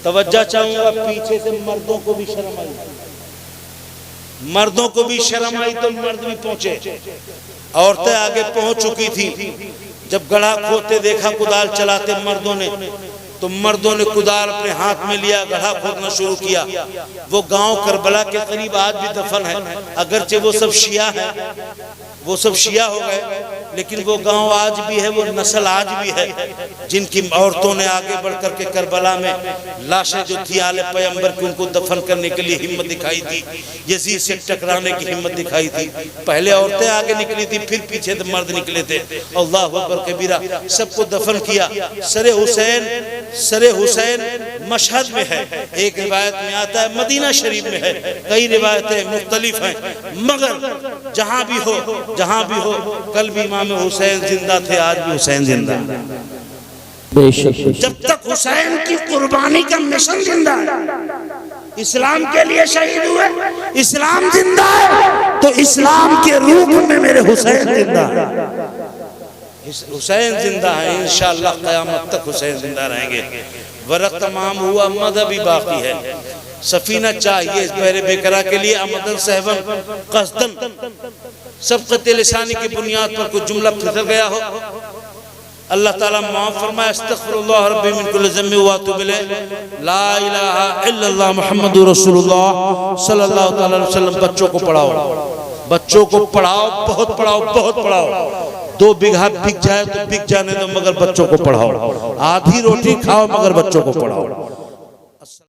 तवज्जो चाहूंगा पीछे से मर्दों को भी शर्म आई। मर्दों को भी शर्म आई तो मर्द भी पहुंचे। औरतें आगे पहुंच चुकी थी। जब गड्ढा खोदते देखा कुदाल चलाते मर्दों ने, तो मर्दों ने कुदाल अपने हाथ में लिया, गड्ढा खोदना शुरू किया। वो गांव करबला के करीब आज भी दफन है, अगरचे वो सब शिया है, वो सब शिया हो गए, लेकिन वो गांव आज भी है, वो नस्ल आज भी है, जिनकी औरतों ने आगे बढ़ करके करबला में लाशें जो थी आले पैगंबर की, उनको दफन करने के लिए हिम्मत दिखाई थी, यजीद से टकराने की हिम्मत दिखाई थी। पहले औरतें आगे निकली थी, फिर पीछे तो मर्द निकले थे। अल्लाह अकबर कबीरा। सबको दफन किया। सरे हुसैन मशहद में है, एक रिवायत में आता है मदीना शरीफ में है, कई रिवायतें मुख्तलिफ हैं, मगर जहां भी हो कल भी इमाम हुसैन जिंदा थे, आज भी हुसैन जिंदा है। जब तक हुसैन की कुर्बानी का मिशन जिंदा है, इस्लाम के लिए शहीद हुए, इस्लाम जिंदा है, तो इस्लाम के रूप में मेरे हुसैन जिंदा है। हुसैन जिंदा है, इंशाअल्लाह क़यामत तक हुसैन जिंदा रहेंगे। वरक़ तमाम हुआ, मज़हब भी बाकी है। सफीना चाहिए इस बहरे बेकरा के लिए अमदन सहबन कसदन सबकत लिसानी की बुनियाद पर कुछ जुमला फिसल गया हो, अल्लाह ताला माफ फरमाए। अस्तगफिरुल्लाह रब्बी मिन कुल्लि ज़म्बि व अतूबु इलैह। ला इलाहा इल्लल्लाह मुहम्मदुर रसूलुल्लाह सल्लल्लाहु तआला अलैहि वसल्लम। बच्चों को पढ़ाओ, बच्चों को पढ़ाओ, बहुत पढ़ाओ, बहुत पढ़ाओ। 2 बीघा बिक जाए तो बिक जाने दो, मगर बच्चों को पढ़ाओ। आधी रोटी खाओ मगर बच्चों को पढ़ाओ।